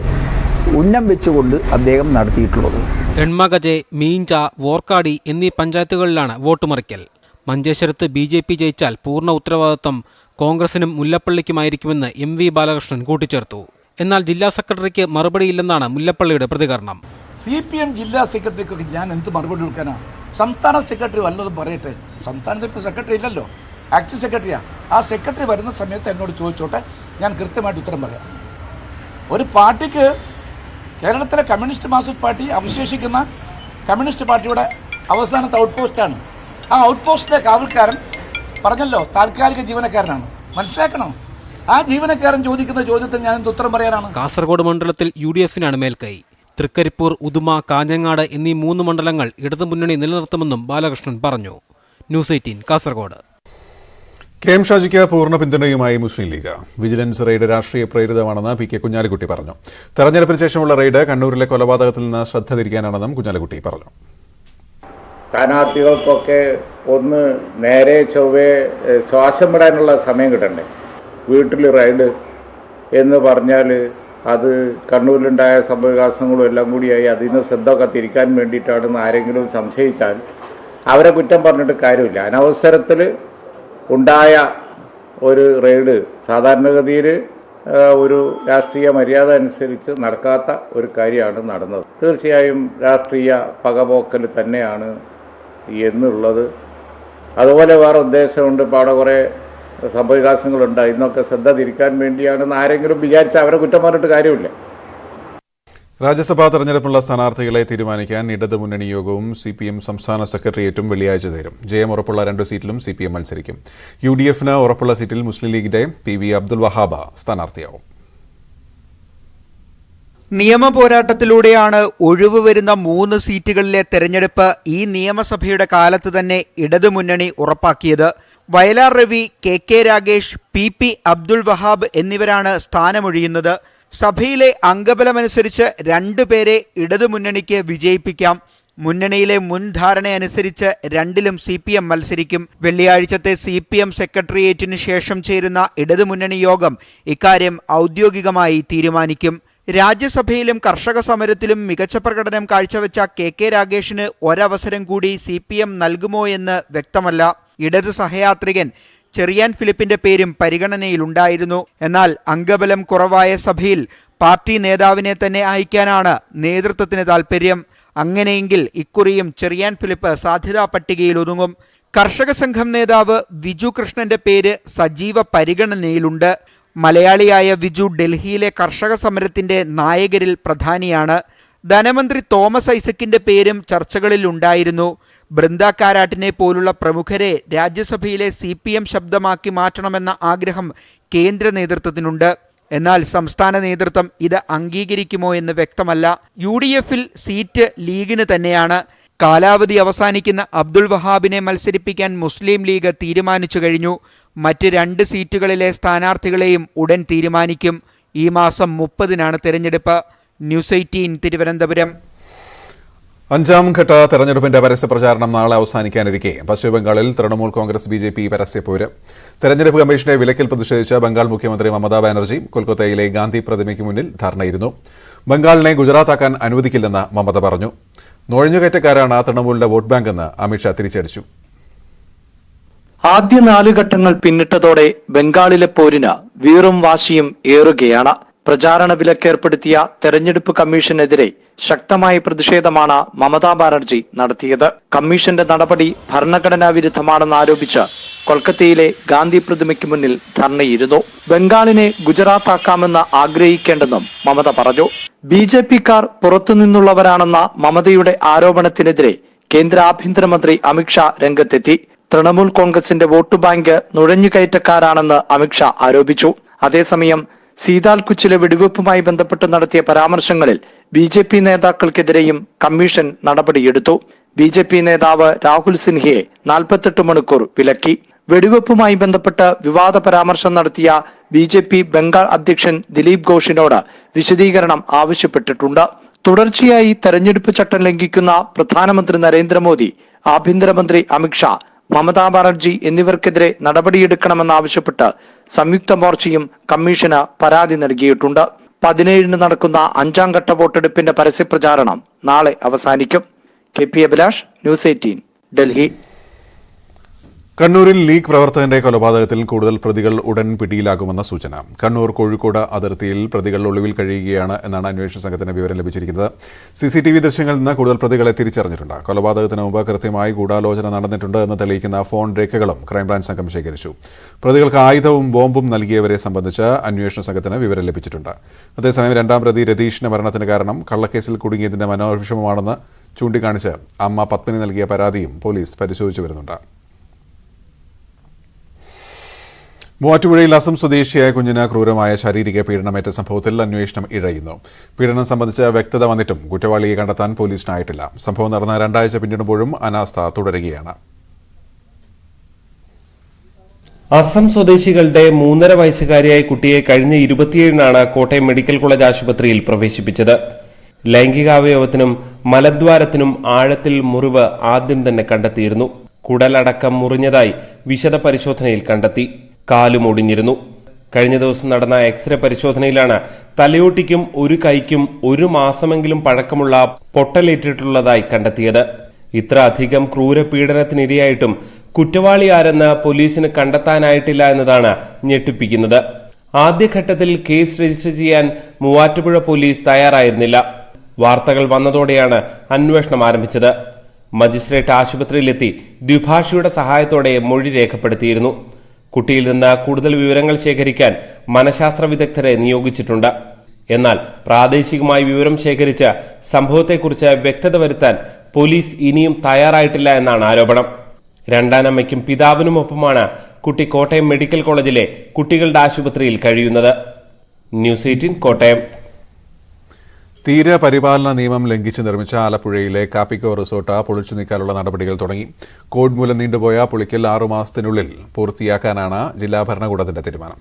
ഉന്നം വെച്ചുകൊണ്ട് അദ്ദേഹം നടത്തിയിട്ടുള്ളത്. എൺമകജെ, മീഞ്ച, വോർക്കാടി എന്നീ പഞ്ചായത്തുകളിലാണ് വോട്ട് മറിക്കൽ. മഞ്ചേശ്വരത്ത് BJP ജയിച്ചാൽ പൂർണ്ണ ഉത്തരവാദിത്വം കോൺഗ്രസിനും മുല്ലപ്പള്ളിക്കുമായിരിക്കുമെന്ന് MV ബാലകൃഷ്ണൻ കൂട്ടിച്ചേർത്തു. എന്നാൽ ജില്ലാ സെക്രട്ടറിക്ക് മറുപടിയില്ലെന്നാണ് മുല്ലപ്പള്ളിയുടെ പ്രതികരണം. CPM ജില്ലാ സെക്രട്ടറിക്കൊക്കെ ഞാൻ എന്ത് മറുപടി കൊടുക്കാനാണ്? സംസ്ഥാന സെക്രട്ടറി വല്ലതും പറയട്ടെ. സംസ്ഥാനത്ത് ഇപ്പോൾ സെക്രട്ടറി ഇല്ലല്ലോ, ആക്ടിംഗ് സെക്രട്ടറിയാ. ആ സെക്രട്ടറി വരുന്ന സമയത്ത് എന്നോട് ചോദിച്ചോട്ടെ, ഞാൻ കൃത്യമായിട്ട് ഉത്തരം പറയാം. ഒരു പാർട്ടിക്ക്, കേരളത്തിലെ കമ്മ്യൂണിസ്റ്റ് മാർക്സിസ്റ്റ് പാർട്ടി അവശേഷിക്കുന്ന കമ്മ്യൂണിസ്റ്റ് പാർട്ടിയുടെ അവസാനത്തെ ഔട്ട് പോസ്റ്റാണ്. ആ ഔട്ട് പോസ്റ്റിലെ കാവൽക്കാരൻ പറഞ്ഞല്ലോ താൽക്കാലിക ജീവനക്കാരനാണ്. മനസ്സിലാക്കണം. ആ ജീവനക്കാരൻ ചോദിക്കുന്ന ചോദ്യത്തിന് ഞാൻ എന്ത് ഉത്തരം പറയാനാണ്? കാസർഗോഡ് മണ്ഡലത്തിൽ UDF-നാണ് മേൽക്കൈ. തൃക്കരിപ്പൂർ, ഉദുമ, കാഞ്ഞങ്ങാട് എന്നീ 3 മണ്ഡലങ്ങൾ ഇടതുമുന്നണി നിലനിർത്തുമെന്നും ബാലകൃഷ്ണൻ പറഞ്ഞു. ന്യൂസ് 18 കാസർഗോഡ്. KM ഷാജിക്ക് പൂർണ്ണ പിന്തുണയുമായി മുസ്ലിം ലീഗ്. വിജിലൻസ് റെയ്ഡ് രാഷ്ട്രീയ പ്രേരിതമാണെന്ന് PK കുഞ്ഞാലിക്കുട്ടി പറഞ്ഞു. തെരഞ്ഞെടുപ്പിന് ശേഷമുള്ള റെയ്ഡ് കണ്ണൂരിലെ കൊലപാതകത്തിൽ നിന്ന് ശ്രദ്ധ തിരിക്കാനാണെന്നും കുഞ്ഞാലിക്കുട്ടി പറഞ്ഞു. സ്ഥാനാർത്ഥികൾക്കൊക്കെ ഒന്ന് നേരെ ചൊവ്വേ ശ്വാസം വിടാനുള്ള സമയം കിട്ടണ്ടേ? വീട്ടിൽ റൈഡ് എന്ന് പറഞ്ഞാൽ അത് കണ്ണൂരിലുണ്ടായ സംഭവവികാസങ്ങളും എല്ലാം കൂടിയായി അതിന് ശ്രദ്ധ ഒക്കെ തിരിക്കാൻ വേണ്ടിയിട്ടാണെന്ന് ആരെങ്കിലും സംശയിച്ചാൽ അവരെ കുറ്റം പറഞ്ഞിട്ട് കാര്യമില്ല. അനവസരത്തിൽ ഉണ്ടായ ഒരു റെയ്ഡ് സാധാരണഗതിയിൽ ഒരു രാഷ്ട്രീയ മര്യാദ അനുസരിച്ച് നടക്കാത്ത ഒരു കാര്യമാണ് നടന്നത്. തീർച്ചയായും രാഷ്ട്രീയ പകപോക്കൽ തന്നെയാണ് എന്നുള്ളത്. അതുപോലെ വേറെ ഉദ്ദേശമുണ്ട്. ഇപ്പോൾ അവിടെ കുറേ സംഭവവികാസങ്ങളുണ്ട്, ഇന്നൊക്കെ ശ്രദ്ധ തിരിക്കാൻ വേണ്ടിയാണെന്ന് ആരെങ്കിലും വിചാരിച്ചാൽ അവരെ കുറ്റം പറഞ്ഞിട്ട് കാര്യമില്ല. രാജ്യസഭാ തെരഞ്ഞെടുപ്പുള്ള സ്ഥാനാർത്ഥികളെ തീരുമാനിക്കാൻ ഇടതുമുന്നണി യോഗവും CPM സംസ്ഥാന സെക്രട്ടേറിയറ്റും വെള്ളിയാഴ്ച ചേരും. ജയം ഉറപ്പുള്ള 2 സീറ്റിലും CPM മത്സരിക്കും. UDF-ന് ഉറപ്പുള്ള സീറ്റിൽ മുസ്ലിം ലീഗിന്റെ PV അബ്ദുൽ വഹാബ സ്ഥാനാർത്ഥിയാവും. നിയമപോരാട്ടത്തിലൂടെയാണ് ഒഴിവ് വരുന്ന 3 സീറ്റുകളിലെ തെരഞ്ഞെടുപ്പ് ഈ നിയമസഭയുടെ കാലത്ത് തന്നെ ഇടതുമുന്നണി ഉറപ്പാക്കിയത്. വയലാർ രവി, KK രാഗേഷ്, PP അബ്ദുൽ വഹാബ് എന്നിവരാണ് സ്ഥാനമൊഴിയുന്നത്. സഭയിലെ അംഗബലമനുസരിച്ച് 2 പേരെ ഇടതുമുന്നണിക്ക് വിജയിപ്പിക്കാം. മുന്നണിയിലെ മുൻധാരണയനുസരിച്ച് 2ലും CPM മത്സരിക്കും. വെള്ളിയാഴ്ചത്തെ CPM സെക്രട്ടേറിയറ്റിന് ശേഷം ചേരുന്ന ഇടതുമുന്നണി യോഗം ഇക്കാര്യം ഔദ്യോഗികമായി തീരുമാനിക്കും. രാജ്യസഭയിലും കർഷക സമരത്തിലും മികച്ച പ്രകടനം കാഴ്ചവെച്ച കെ രാഗേഷിന് ഒരവസരം കൂടി CPM നൽകുമോ എന്ന് വ്യക്തമല്ല. ഇടത് സഹയാത്രികൻ ചെറിയാൻ ഫിലിപ്പിന്റെ പേരും പരിഗണനയിലുണ്ടായിരുന്നു. എന്നാൽ അംഗബലം കുറവായ സഭയിൽ പാർട്ടി നേതാവിനെ തന്നെ അയക്കാനാണ് നേതൃത്വത്തിന് താൽപര്യം. അങ്ങനെയെങ്കിൽ ഇക്കുറിയും ചെറിയാൻ ഫിലിപ്പ് സാധ്യതാ പട്ടികയിൽ ഒതുങ്ങും. കർഷക സംഘം നേതാവ് വിജു കൃഷ്ണന്റെ പേര് സജീവ പരിഗണനയിലുണ്ട്. മലയാളിയായ വിജു ഡൽഹിയിലെ കർഷക സമരത്തിന്റെ നായകരിൽ പ്രധാനിയാണ്. ധനമന്ത്രി തോമസ് ഐസക്കിന്റെ പേരും ചർച്ചകളിൽ ഉണ്ടായിരുന്നു. ബൃന്ദ കാരാട്ടിനെ പോലുള്ള പ്രമുഖരെ രാജ്യസഭയിലെ CPM ശബ്ദമാക്കി മാറ്റണമെന്ന ആഗ്രഹം കേന്ദ്ര നേതൃത്വത്തിനുണ്ട്. എന്നാൽ സംസ്ഥാന നേതൃത്വം ഇത് അംഗീകരിക്കുമോ എന്ന് വ്യക്തമല്ല. UDFൽ സീറ്റ് ലീഗിന് തന്നെയാണ്. കാലാവധി അവസാനിക്കുന്ന അബ്ദുൾ വഹാബിനെ മത്സരിപ്പിക്കാൻ മുസ്ലിം ലീഗ് തീരുമാനിച്ചു കഴിഞ്ഞു. മറ്റ് 2 സീറ്റുകളിലെ സ്ഥാനാർത്ഥികളെയും ഉടൻ തീരുമാനിക്കും. ഈ മാസം 30-നാണ് തെരഞ്ഞെടുപ്പ്. ന്യൂസ് 18 തിരുവനന്തപുരം. 5ാം ഘട്ട തെരഞ്ഞെടുപ്പിന്റെ പരസ്യ പ്രചാരണം നാളെ അവസാനിക്കാനിരിക്കെ പശ്ചിമബംഗാളിൽ തൃണമൂൽ കോൺഗ്രസ് BJP പരസ്യപ്പോര്. തെരഞ്ഞെടുപ്പ് കമ്മീഷന്റെ വിലക്കിൽ പ്രതിഷേധിച്ച ബംഗാൾ മുഖ്യമന്ത്രി മമതാ ബാനർജി കൊൽക്കത്തയിലെ ഗാന്ധി പ്രതിമയ്ക്ക് മുന്നിൽ ധർണയിരുന്നു. ബംഗാളിനെ ഗുജറാത്താക്കാൻ അനുവദിക്കില്ലെന്ന് മമത പറഞ്ഞു. നുഴഞ്ഞുകയറ്റക്കാരാണ് തൃണമൂലിന്റെ വോട്ട് ബാങ്കെന്ന് അമിത്ഷാ തിരിച്ചടിച്ചു. ആദ്യ 4 ഘട്ടങ്ങൾ പിന്നിട്ടതോടെ ബംഗാളിലെ പോരിന് വീറും വാശിയും ഏറുകയാണ്. പ്രചാരണ വിലക്കേർപ്പെടുത്തിയ തെരഞ്ഞെടുപ്പ് കമ്മീഷനെതിരെ ശക്തമായ പ്രതിഷേധമാണ് മമതാ ബാനർജി നടത്തിയത്. കമ്മീഷന്റെ നടപടി ഭരണഘടനാ വിരുദ്ധമാണെന്ന് ആരോപിച്ച് കൊൽക്കത്തയിലെ ഗാന്ധി പ്രതിമയ്ക്ക് മുന്നിൽ ധർണയിരുന്നു. ബംഗാളിനെ ഗുജറാത്താക്കാമെന്ന് ആഗ്രഹിക്കേണ്ടെന്നും മമത പറഞ്ഞു. BJPക്കാർ പുറത്തുനിന്നുള്ളവരാണെന്ന മമതയുടെ ആരോപണത്തിനെതിരെ കേന്ദ്ര ആഭ്യന്തരമന്ത്രി അമിത്ഷാ രംഗത്തെത്തി. തൃണമൂൽ കോൺഗ്രസിന്റെ വോട്ട് ബാങ്ക് നുഴഞ്ഞുകയറ്റക്കാരാണെന്ന് അമിത്ഷാ ആരോപിച്ചു. അതേസമയം സീതാൽകുച്ചിലെ വെടിവെപ്പുമായി ബന്ധപ്പെട്ട് നടത്തിയ പരാമർശങ്ങളിൽ BJP നേതാക്കൾക്കെതിരെയും കമ്മീഷൻ നടപടിയെടുത്തു. BJP നേതാവ് രാഹുൽ സിൻഹയെ 48 മണിക്കൂർ വിലക്കി. വെടിവെപ്പുമായി ബന്ധപ്പെട്ട് വിവാദ പരാമർശം നടത്തിയ BJP ബംഗാൾ അധ്യക്ഷൻ ദിലീപ് ഘോഷിനോട് വിശദീകരണം ആവശ്യപ്പെട്ടിട്ടുണ്ട്. തുടർച്ചയായി തെരഞ്ഞെടുപ്പ് ചട്ടം ലംഘിക്കുന്ന പ്രധാനമന്ത്രി നരേന്ദ്രമോദി, ആഭ്യന്തരമന്ത്രി അമിത്ഷാ, മമതാ ബാനർജി എന്നിവർക്കെതിരെ നടപടിയെടുക്കണമെന്നാവശ്യപ്പെട്ട് സംയുക്ത മോർച്ചയും കമ്മീഷന് പരാതി നൽകിയിട്ടുണ്ട്. 17-ന് നടക്കുന്ന 5ാം ഘട്ട വോട്ടെടുപ്പിന്റെ പരസ്യപ്രചാരണം നാളെ അവസാനിക്കും. KP Abhilash, news 18, Delhi. കണ്ണൂരിൽ ലീഗ് പ്രവർത്തകന്റെ കൊലപാതകത്തിൽ കൂടുതൽ പ്രതികൾ ഉടൻ പിടിയിലാകുമെന്ന സൂചന. കണ്ണൂർ കോഴിക്കോട് അതിർത്തിയിൽ പ്രതികൾ ഒളിവിൽ കഴിയുകയാണ് എന്നാണ് അന്വേഷണ സംഘത്തിന് വിവരം ലഭിച്ചിരിക്കുന്നത്. CCTV ദൃശ്യങ്ങളിൽ നിന്ന് കൂടുതൽ പ്രതികളെ തിരിച്ചറിഞ്ഞിട്ടുണ്ട്. കൊലപാതകത്തിന് മുമ്പ് കൃത്യമായി ഗൂഢാലോചന നടന്നിട്ടുണ്ട് എന്ന് തെളിയിക്കുന്ന ഫോൺ രേഖകളും ക്രൈംബ്രാഞ്ച് സംഘം ശേഖരിച്ചു. പ്രതികൾക്ക് ആയുധവും ബോംബും നൽകിയവരെ സംബന്ധിച്ച് അന്വേഷണ സംഘത്തിന് വിവരം ലഭിച്ചിട്ടുണ്ട്. അതേസമയം 2ാം പ്രതി രതീഷിന്റെ മരണത്തിന് കാരണം കള്ളക്കേസിൽ കുടുങ്ങിയതിന്റെ മനോവിഷമമാണെന്ന് ചൂണ്ടിക്കാണിച്ച് അമ്മ പത്മിനി നൽകിയ പരാതിയും പോലീസ് പരിശോധിച്ചു വരുന്നുണ്ട്. മൂവാറ്റുപുഴയിൽ അസം സ്വദേശിയായ കുഞ്ഞിന് ക്രൂരമായ ശാരീരിക പീഡനമേറ്റ സംഭവത്തിൽ അന്വേഷണം ഇഴയുന്നു. പീഡനം സംബന്ധിച്ച് വ്യക്തത വന്നിട്ടും കുറ്റവാളിയെ കണ്ടെത്താൻ പോലീസിനായിട്ടില്ല. സംഭവം നടന്ന 2 ആഴ്ച പിന്നിടുമ്പോഴും അനാസ്ഥ തുടരുകയാണ്. അസം സ്വദേശികളുടെ 3.5 വയസ്സുകാരിയായ കുട്ടിയെ കഴിഞ്ഞ 27-നാണ് കോട്ടയം മെഡിക്കൽ കോളേജ് ആശുപത്രിയിൽ പ്രവേശിപ്പിച്ചത്. ലൈംഗികാവയവത്തിനും മലദ്വാരത്തിനും ആഴത്തിൽ മുറിവ് ആദ്യം തന്നെ കണ്ടെത്തിയിരുന്നു. കുടലടക്കം മുറിഞ്ഞതായി വിശദ പരിശോധനയിൽ കണ്ടെത്തി. കാലും ഒടിഞ്ഞിരുന്നു. കഴിഞ്ഞ ദിവസം നടന്ന എക്സ്റേ പരിശോധനയിലാണ് തലയോട്ടിക്കും ഒരു കൈക്കും 1 മാസമെങ്കിലും പഴക്കമുള്ള പൊട്ടലേറ്റിട്ടുള്ളതായി കണ്ടെത്തിയത്. ഇത്ര അധികം ക്രൂരപീഡനത്തിനിരയായിട്ടും കുറ്റവാളി ആരെന്ന് പോലീസിന് കണ്ടെത്താനായിട്ടില്ല എന്നതാണ് ഞെട്ടിപ്പിക്കുന്നത്. ആദ്യഘട്ടത്തിൽ കേസ് രജിസ്റ്റർ ചെയ്യാൻ മൂവാറ്റുപുഴ പോലീസ് തയ്യാറായിരുന്നില്ല. വാർത്തകൾ വന്നതോടെയാണ് അന്വേഷണം ആരംഭിച്ചത്. മജിസ്ട്രേറ്റ് ആശുപത്രിയിലെത്തി ദ്വിഭാഷിയുടെ സഹായത്തോടെ മൊഴി രേഖപ്പെടുത്തിയിരുന്നു. കുട്ടിയിൽ നിന്ന് കൂടുതൽ വിവരങ്ങൾ ശേഖരിക്കാൻ മനഃശാസ്ത്ര വിദഗ്ധരെ നിയോഗിച്ചിട്ടുണ്ട്. എന്നാൽ പ്രാദേശികമായി വിവരം ശേഖരിച്ച് സംഭവത്തെക്കുറിച്ച് വ്യക്തത വരുത്താൻ പോലീസ് ഇനിയും തയ്യാറായിട്ടില്ല എന്നാണ് ആരോപണം. രണ്ടാനമ്മയ്ക്കും പിതാവിനുമൊപ്പമാണ് കുട്ടി കോട്ടയം മെഡിക്കൽ കോളേജിലെ കുട്ടികളുടെ ആശുപത്രിയിൽ കഴിയുന്നത്. ന്യൂസ് 18 കോട്ടയം. തീരപരിപാലന നിയമം ലംഘിച്ച് നിർമ്മിച്ച ആലപ്പുഴയിലെ കാപ്പിക്കോ റിസോർട്ട് പൊളിച്ചു നീക്കാനുള്ള നടപടികൾ തുടങ്ങി. കോവിഡ് മൂലം നീണ്ടുപോയ പൊളിക്കൽ 6 മാസത്തിനുള്ളിൽ പൂർത്തിയാക്കാനാണ് ജില്ലാ ഭരണകൂടത്തിന്റെ തീരുമാനം.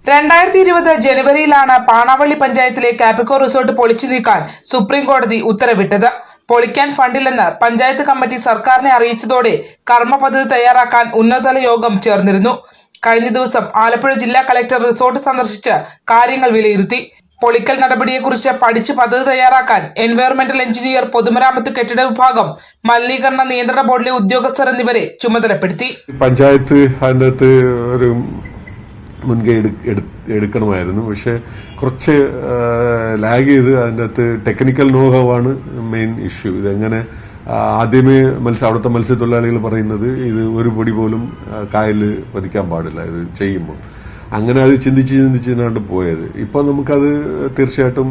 2020 ജനുവരിയിലാണ് പാണാവള്ളി പഞ്ചായത്തിലെ കാപ്പിക്കോ റിസോർട്ട് പൊളിച്ചു നീക്കാൻ സുപ്രീം കോടതി ഉത്തരവിട്ടത്. പൊളിക്കാൻ ഫണ്ടില്ലെന്ന് പഞ്ചായത്ത് കമ്മിറ്റി സർക്കാരിനെ അറിയിച്ചതോടെ കർമ്മ പദ്ധതി തയ്യാറാക്കാൻ ഉന്നതതല യോഗം ചേർന്നിരുന്നു. കഴിഞ്ഞ ദിവസം ആലപ്പുഴ ജില്ലാ കളക്ടർ റിസോർട്ട് സന്ദർശിച്ച് കാര്യങ്ങൾ വിലയിരുത്തി. പൊളിക്കൽ നടപടിയെക്കുറിച്ച് പഠിച്ച് പദ്ധതി തയ്യാറാക്കാൻ എൻവയോൺമെന്റൽ എഞ്ചിനീയർ, പൊതുമരാമത്ത് കെട്ടിട വിഭാഗം, മലിനീകരണ നിയന്ത്രണ ബോർഡിലെ ഉദ്യോഗസ്ഥർ എന്നിവരെ ചുമതലപ്പെടുത്തി. പഞ്ചായത്ത് അതിനകത്ത് ഒരു മുൻകൈ എടുക്കണമായിരുന്നു. പക്ഷെ കുറച്ച് ലാഗ് ചെയ്ത് അതിൻ്റെ അകത്ത് ടെക്നിക്കൽ നോഹവാണ് മെയിൻ ഇഷ്യൂ. ഇതെങ്ങനെ ആദ്യമേ അവിടുത്തെ മത്സ്യത്തൊഴിലാളികൾ പറയുന്നത് ഇത് ഒരു പൊടി പോലും കായൽ പതിക്കാൻ പാടില്ല ഇത് ചെയ്യുമ്പോൾ. അങ്ങനെ അത് ചിന്തിച്ചാണ് പോയത്. ഇപ്പോൾ നമുക്കത് തീർച്ചയായിട്ടും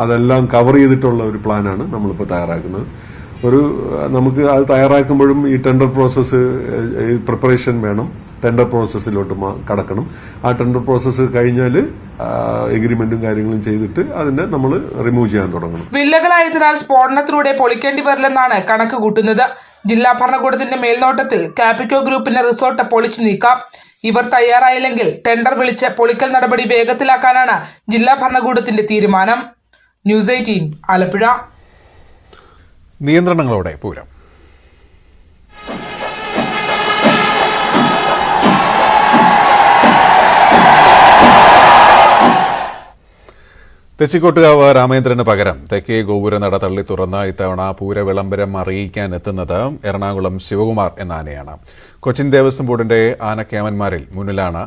അതെല്ലാം കവർ ചെയ്തിട്ടുള്ള ഒരു പ്ലാനാണ് നമ്മളിപ്പോൾ തയ്യാറാക്കുന്നത്. നമുക്ക് അത് തയ്യാറാക്കുമ്പോഴും ഈ ടെൻഡർ പ്രോസസ്സ് പ്രിപ്പറേഷൻ വേണം. ടെൻഡർ പ്രോസസ്സിലോട്ട് കടക്കണം. ആ ടെൻഡർ പ്രോസസ്സ് കഴിഞ്ഞാൽ എഗ്രിമെന്റും കാര്യങ്ങളും ചെയ്തിട്ട് അതിനെ നമ്മൾ റിമൂവ് ചെയ്യാൻ തുടങ്ങണം. വില്ലകളായതിനാൽ സ്ഫോടനത്തിലൂടെ പൊളിക്കേണ്ടി വരില്ലെന്നാണ് കണക്ക് കൂട്ടുന്നത്. ജില്ലാ ഭരണകൂടത്തിന്റെ മേൽനോട്ടത്തിൽ കാപ്പിക്കോ ഗ്രൂപ്പിന്റെ റിസോർട്ട് പൊളിച്ചു നീക്കാം. ഇവർ തയ്യാറായില്ലെങ്കിൽ ടെൻഡർ വിളിച്ച് പൊളിക്കൽ നടപടി വേഗത്തിലാക്കാനാണ് ജില്ലാ ഭരണകൂടത്തിന്റെ തീരുമാനം. ന്യൂസ് 18 ആലപ്പുഴ. നിയന്ത്രണങ്ങളോടെ പൂരം. തെച്ചിക്കോട്ടുകാവ് രാമേന്ദ്രന് പകരം തെക്കേ ഗോപുരനട തള്ളി തുറന്ന് ഇത്തവണ പൂരവിളംബരം അറിയിക്കാൻ എത്തുന്നത് എറണാകുളം ശിവകുമാർ എന്ന ആനയാണ്. കൊച്ചിൻ ദേവസ്വം ബോർഡിന്റെ ആനക്കേമന്മാരിൽ മുന്നിലാണ്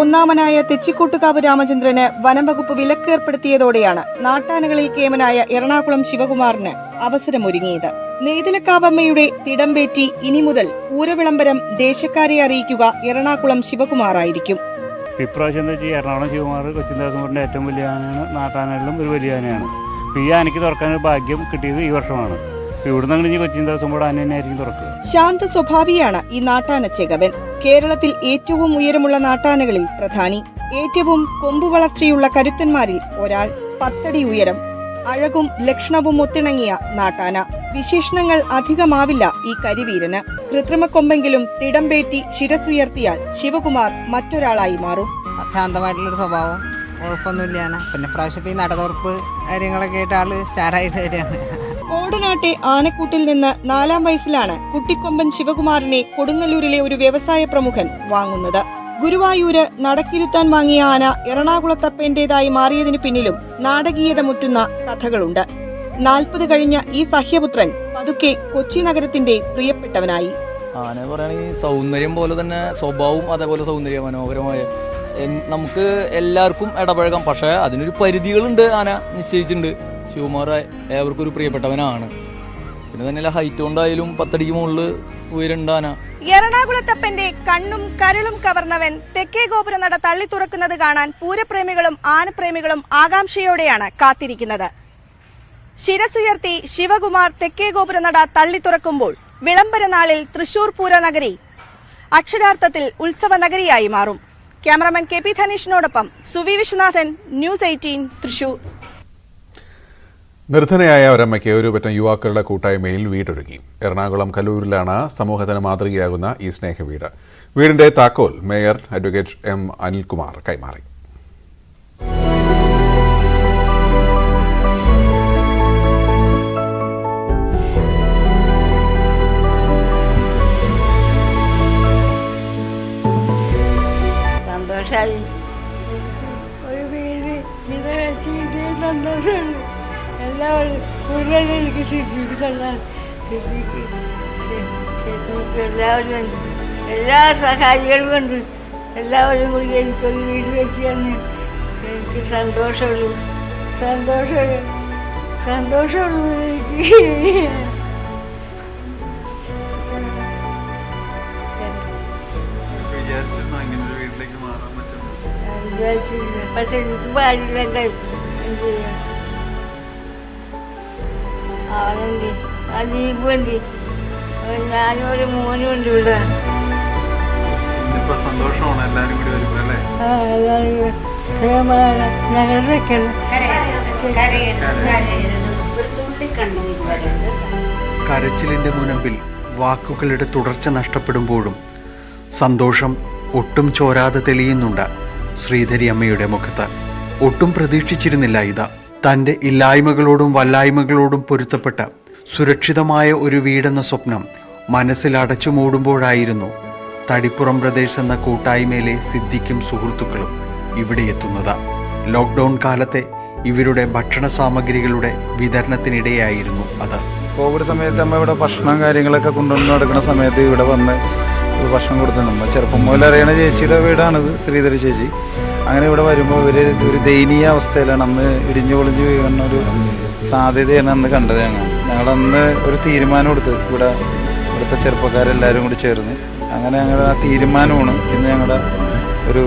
ഒന്നാമനായ തെച്ചിക്കോട്ടുകാവ് രാമചന്ദ്രന് വനംവകുപ്പ് വിലക്ക് ഏർപ്പെടുത്തിയതോടെയാണ് നാട്ടാനകളിൽ കേമനായ എറണാകുളം ശിവകുമാറിന് അവസരമൊരുങ്ങിയത്. നെയ്തലക്കാവമ്മയുടെ തിടമ്പേറ്റി ഇനി മുതൽ പൂരവിളംബരം ദേശക്കാരെ അറിയിക്കുക എറണാകുളം ശിവകുമാറായിരിക്കും. ഇപ്രാവശ്യം എന്താ വെച്ചാൽ എറണാകുളം ശിവകുമാർ കൊച്ചിൻ ദേവസ്വം ബോർഡിന്റെ ഏറ്റവും വലിയ ആനയാണ്. നാട്ടാനകളിലും ഒരു വലിയ ആനയാണ്. ഈ ആനയ്ക്ക് തുറക്കാനൊരു ഭാഗ്യം കിട്ടിയത് ഈ വർഷമാണ്. ഇവിടുന്ന് അങ്ങനെ കൊച്ചിൻ ദേവസ്വം ബോർഡ് ആന തന്നെയായിരിക്കും തുറക്കുക. ശാന്ത സ്വഭാവിയാണ് ഈ നാട്ടാന ചെകവൻ. കേരളത്തിൽ ഏറ്റവും ഉയരമുള്ള നാട്ടാനകളിൽ പ്രധാനി. ഏറ്റവും കൊമ്പു വളർച്ചയുള്ള കരുത്തന്മാരിൽ ഒരാൾ. 10 അടി ഉയരം, അഴകും ലക്ഷണവും ഒത്തിണങ്ങിയ നാട്ടാന. വിശേഷണങ്ങൾ അധികമാവില്ല ഈ കരിവീരന്. കൃത്രിമ കൊമ്പെങ്കിലും തിടമ്പേറ്റി ശിരസുയർത്തിയാൽ ശിവകുമാർ മറ്റൊരാളായി മാറും. ശാന്തമായിട്ടുള്ളൊരു സ്വഭാവം, കുഴപ്പമൊന്നുമില്ല. പിന്നെ പ്രാവശ്യം ഈ നടതുറപ്പ് കാര്യങ്ങളൊക്കെ ആയിട്ട് ആള് സ്റ്റാറായിട്ട് വരികയാണ്. കോടനാട്ടെ ആനക്കൂട്ടിൽ നിന്ന് 4-ാം വയസ്സിലാണ് കുട്ടിക്കൊമ്പൻ ശിവകുമാറിനെ കൊടുങ്ങല്ലൂരിലെ ഒരു വ്യവസായ പ്രമുഖൻ വാങ്ങുന്നത്. ഗുരുവായൂര് നടക്കിരുത്താൻ വാങ്ങിയ ആന എറണാകുളത്തപ്പന്റേതായി മാറിയതിനു പിന്നിലും നാടകീയത മുറ്റുന്ന കഥകളുണ്ട്. 40 കഴിഞ്ഞ ഈ സഹ്യപുത്രൻ പതുക്കെ കൊച്ചി നഗരത്തിന്റെ പ്രിയപ്പെട്ടവനായി. ആന പറയുകയാണെങ്കിൽ സൗന്ദര്യം പോലെ തന്നെ സ്വഭാവവും അതേപോലെ സൗന്ദര്യ മനോഹരമായ നമുക്ക് എല്ലാവർക്കും ഇടപഴകാം. പക്ഷെ അതിനൊരു പരിധികളുണ്ട്. ആന നിശ്ചയിച്ചിട്ടുണ്ട്. ശിവകുമാർ ഏവർക്കും ഒരു പ്രിയപ്പെട്ടവനാണ്. പിന്നെ തന്നെ ഹൈറ്റ് കൊണ്ടായാലും 10 അടിക്ക് മുകളിൽ ഉയരണ്ട ആന. എറണാകുളത്തപ്പന്റെ കണ്ണും കരളും കവർന്നവൻ തെക്കേ ഗോപുരനട തള്ളി തുറക്കുന്നത് കാണാൻ പൂരപ്രേമികളും ആനപ്രേമികളും ആകാംക്ഷയോടെയാണ് കാത്തിരിക്കുന്നത്. ശിരസുയർത്തി ശിവകുമാർ തെക്കേ ഗോപുരനട തള്ളി തുറക്കുമ്പോൾ വിളംബര നാളിൽ തൃശൂർ പൂരനഗരി അക്ഷരാർത്ഥത്തിൽ ഉത്സവ നഗരിയായി മാറും. ക്യാമറമാൻ KP ധനീഷിനോടൊപ്പം സുവി വിശ്വനാഥൻ, ന്യൂസ് 18 തൃശൂർ. നിർധനയായ ഒരമ്മയ്ക്ക് ഒരു പറ്റം യുവാക്കളുടെ കൂട്ടായ്മയിൽ വീടൊരുങ്ങി. എറണാകുളം കല്ലൂരിലാണ് സമൂഹത്തിന് മാതൃകയാകുന്ന ഈ സ്നേഹവീട്. വീടിന്റെ താക്കോൽ മേയർ അഡ്വക്കേറ്റ് M അനിൽകുമാർ കൈമാറി. സന്തോഷമായി. ഒരു വീട് സന്തോഷമാണ്. എല്ലാവരും കൂടുതൽ എനിക്ക് സിദ്ധിക്കുന്നുണ്ട്. എല്ലാവരും ഉണ്ട്, എല്ലാ സഹായികളും ഉണ്ട്. എല്ലാവരും കൂടി എനിക്കൊരു വീട് വെച്ച് തന്ന് എനിക്ക് സന്തോഷമുള്ളൂ എനിക്ക്. വിചാരിച്ചില്ല, പക്ഷെ എനിക്ക് പാടില്ലെങ്കിൽ എന്ത് ചെയ്യാം. അവനെന്തി ആ ദീപു എന്തി, ഞാനും ഒരു മോനും ഉണ്ട് ഇവിടെ. സന്തോഷമാണ് എല്ലാരും കൂടി വരുമ്പോ അല്ലേ? ഞങ്ങളുടെയൊക്കെ കരച്ചിലിന്റെ മുനമ്പിൽ വാക്കുകളുടെ തുടർച്ച നഷ്ടപ്പെടുമ്പോഴും സന്തോഷം ഒട്ടും ചോരാതെ തെളിയുന്നുണ്ട് ശ്രീധരി അമ്മയുടെ മുഖത്ത്. ഒട്ടും പ്രതീക്ഷിച്ചിരുന്നില്ല ഇത്. തൻ്റെ ഇല്ലായ്മകളോടും വല്ലായ്മകളോടും പൊരുത്തപ്പെട്ട സുരക്ഷിതമായ ഒരു വീടെന്ന സ്വപ്നം മനസ്സിൽ അടച്ചു മൂടുമ്പോഴായിരുന്നു തടിപ്പുറം ബ്രദേഴ്സ് എന്ന കൂട്ടായ്മയിലെ സിദ്ദിഖും സുഹൃത്തുക്കളും ഇവിടെ എത്തുന്നത്. ലോക്ക്ഡൗൺ കാലത്തെ ഇവരുടെ ഭക്ഷണ സാമഗ്രികളുടെ വിതരണത്തിനിടെയായിരുന്നു അത്. കോവിഡ് സമയത്ത് നമ്മൾ ഇവിടെ ഭക്ഷണം കാര്യങ്ങളൊക്കെ കൊണ്ടുവന്ന് നടക്കുന്ന സമയത്ത് ഇവിടെ വന്ന് ഭക്ഷണം കൊടുത്തു. നമ്മൾ ചെറുപ്പം മുതൽ അറിയണ ചേച്ചിയുടെ വീടാണിത്, ശ്രീധരി ചേച്ചി. അങ്ങനെ ഇവിടെ വരുമ്പോൾ ഇവർ ഒരു ദയനീയ അവസ്ഥയിലാണ്. അന്ന് ഇടിഞ്ഞു പൊളിഞ്ഞ് വീഴുന്ന ഒരു സാധ്യതയാണ് അന്ന് കണ്ടത്. ഞങ്ങളന്ന് ഒരു തീരുമാനം എടുത്ത് ഇവിടുത്തെ ചെറുപ്പക്കാരെല്ലാവരും കൂടി ചേർന്ന് അങ്ങനെ ഞങ്ങളുടെ ആ തീരുമാനമാണ് ഇന്ന് ഞങ്ങളുടെ ഒരു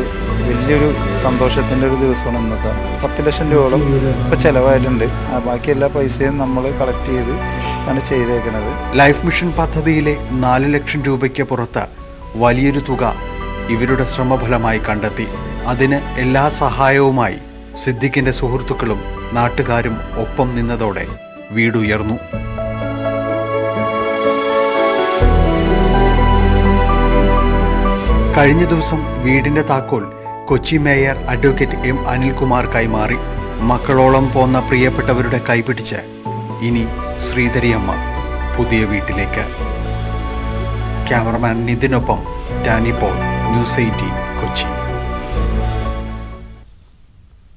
വലിയൊരു സന്തോഷത്തിൻ്റെ ഒരു ദിവസമാണ് ഇന്നത്തെ. 10 ലക്ഷം രൂപയോളം ഇപ്പോൾ ചിലവായിട്ടുണ്ട്. ബാക്കി എല്ലാ പൈസയും നമ്മൾ കളക്ട് ചെയ്ത് ആണ് ചെയ്തേക്കുന്നത്. ലൈഫ് മിഷൻ പദ്ധതിയിലെ 4 ലക്ഷം രൂപയ്ക്ക് പുറത്ത് വലിയൊരു തുക ഇവരുടെ ശ്രമഫലമായി കണ്ടെത്തി. അതിന് എല്ലാ സഹായവുമായി സിദ്ദിഖിന്റെ സുഹൃത്തുക്കളും നാട്ടുകാരും ഒപ്പം നിന്നതോടെ വീടുയർന്നു. കഴിഞ്ഞ ദിവസം വീടിന്റെ താക്കോൽ Kochi mayor advocate M Anilkumar കൈമാറി. മക്കളോളം പോന്ന പ്രിയപ്പെട്ടവരുടെ കൈപിടിച്ച് ഇനി ശ്രീധരിയമ്മ പുതിയ വീട്ടിലേക്ക്. ക്യാമറമാൻ നിതിനൊപ്പം ഡാനി പോൾ, ന്യൂസ് 18 കൊച്ചി.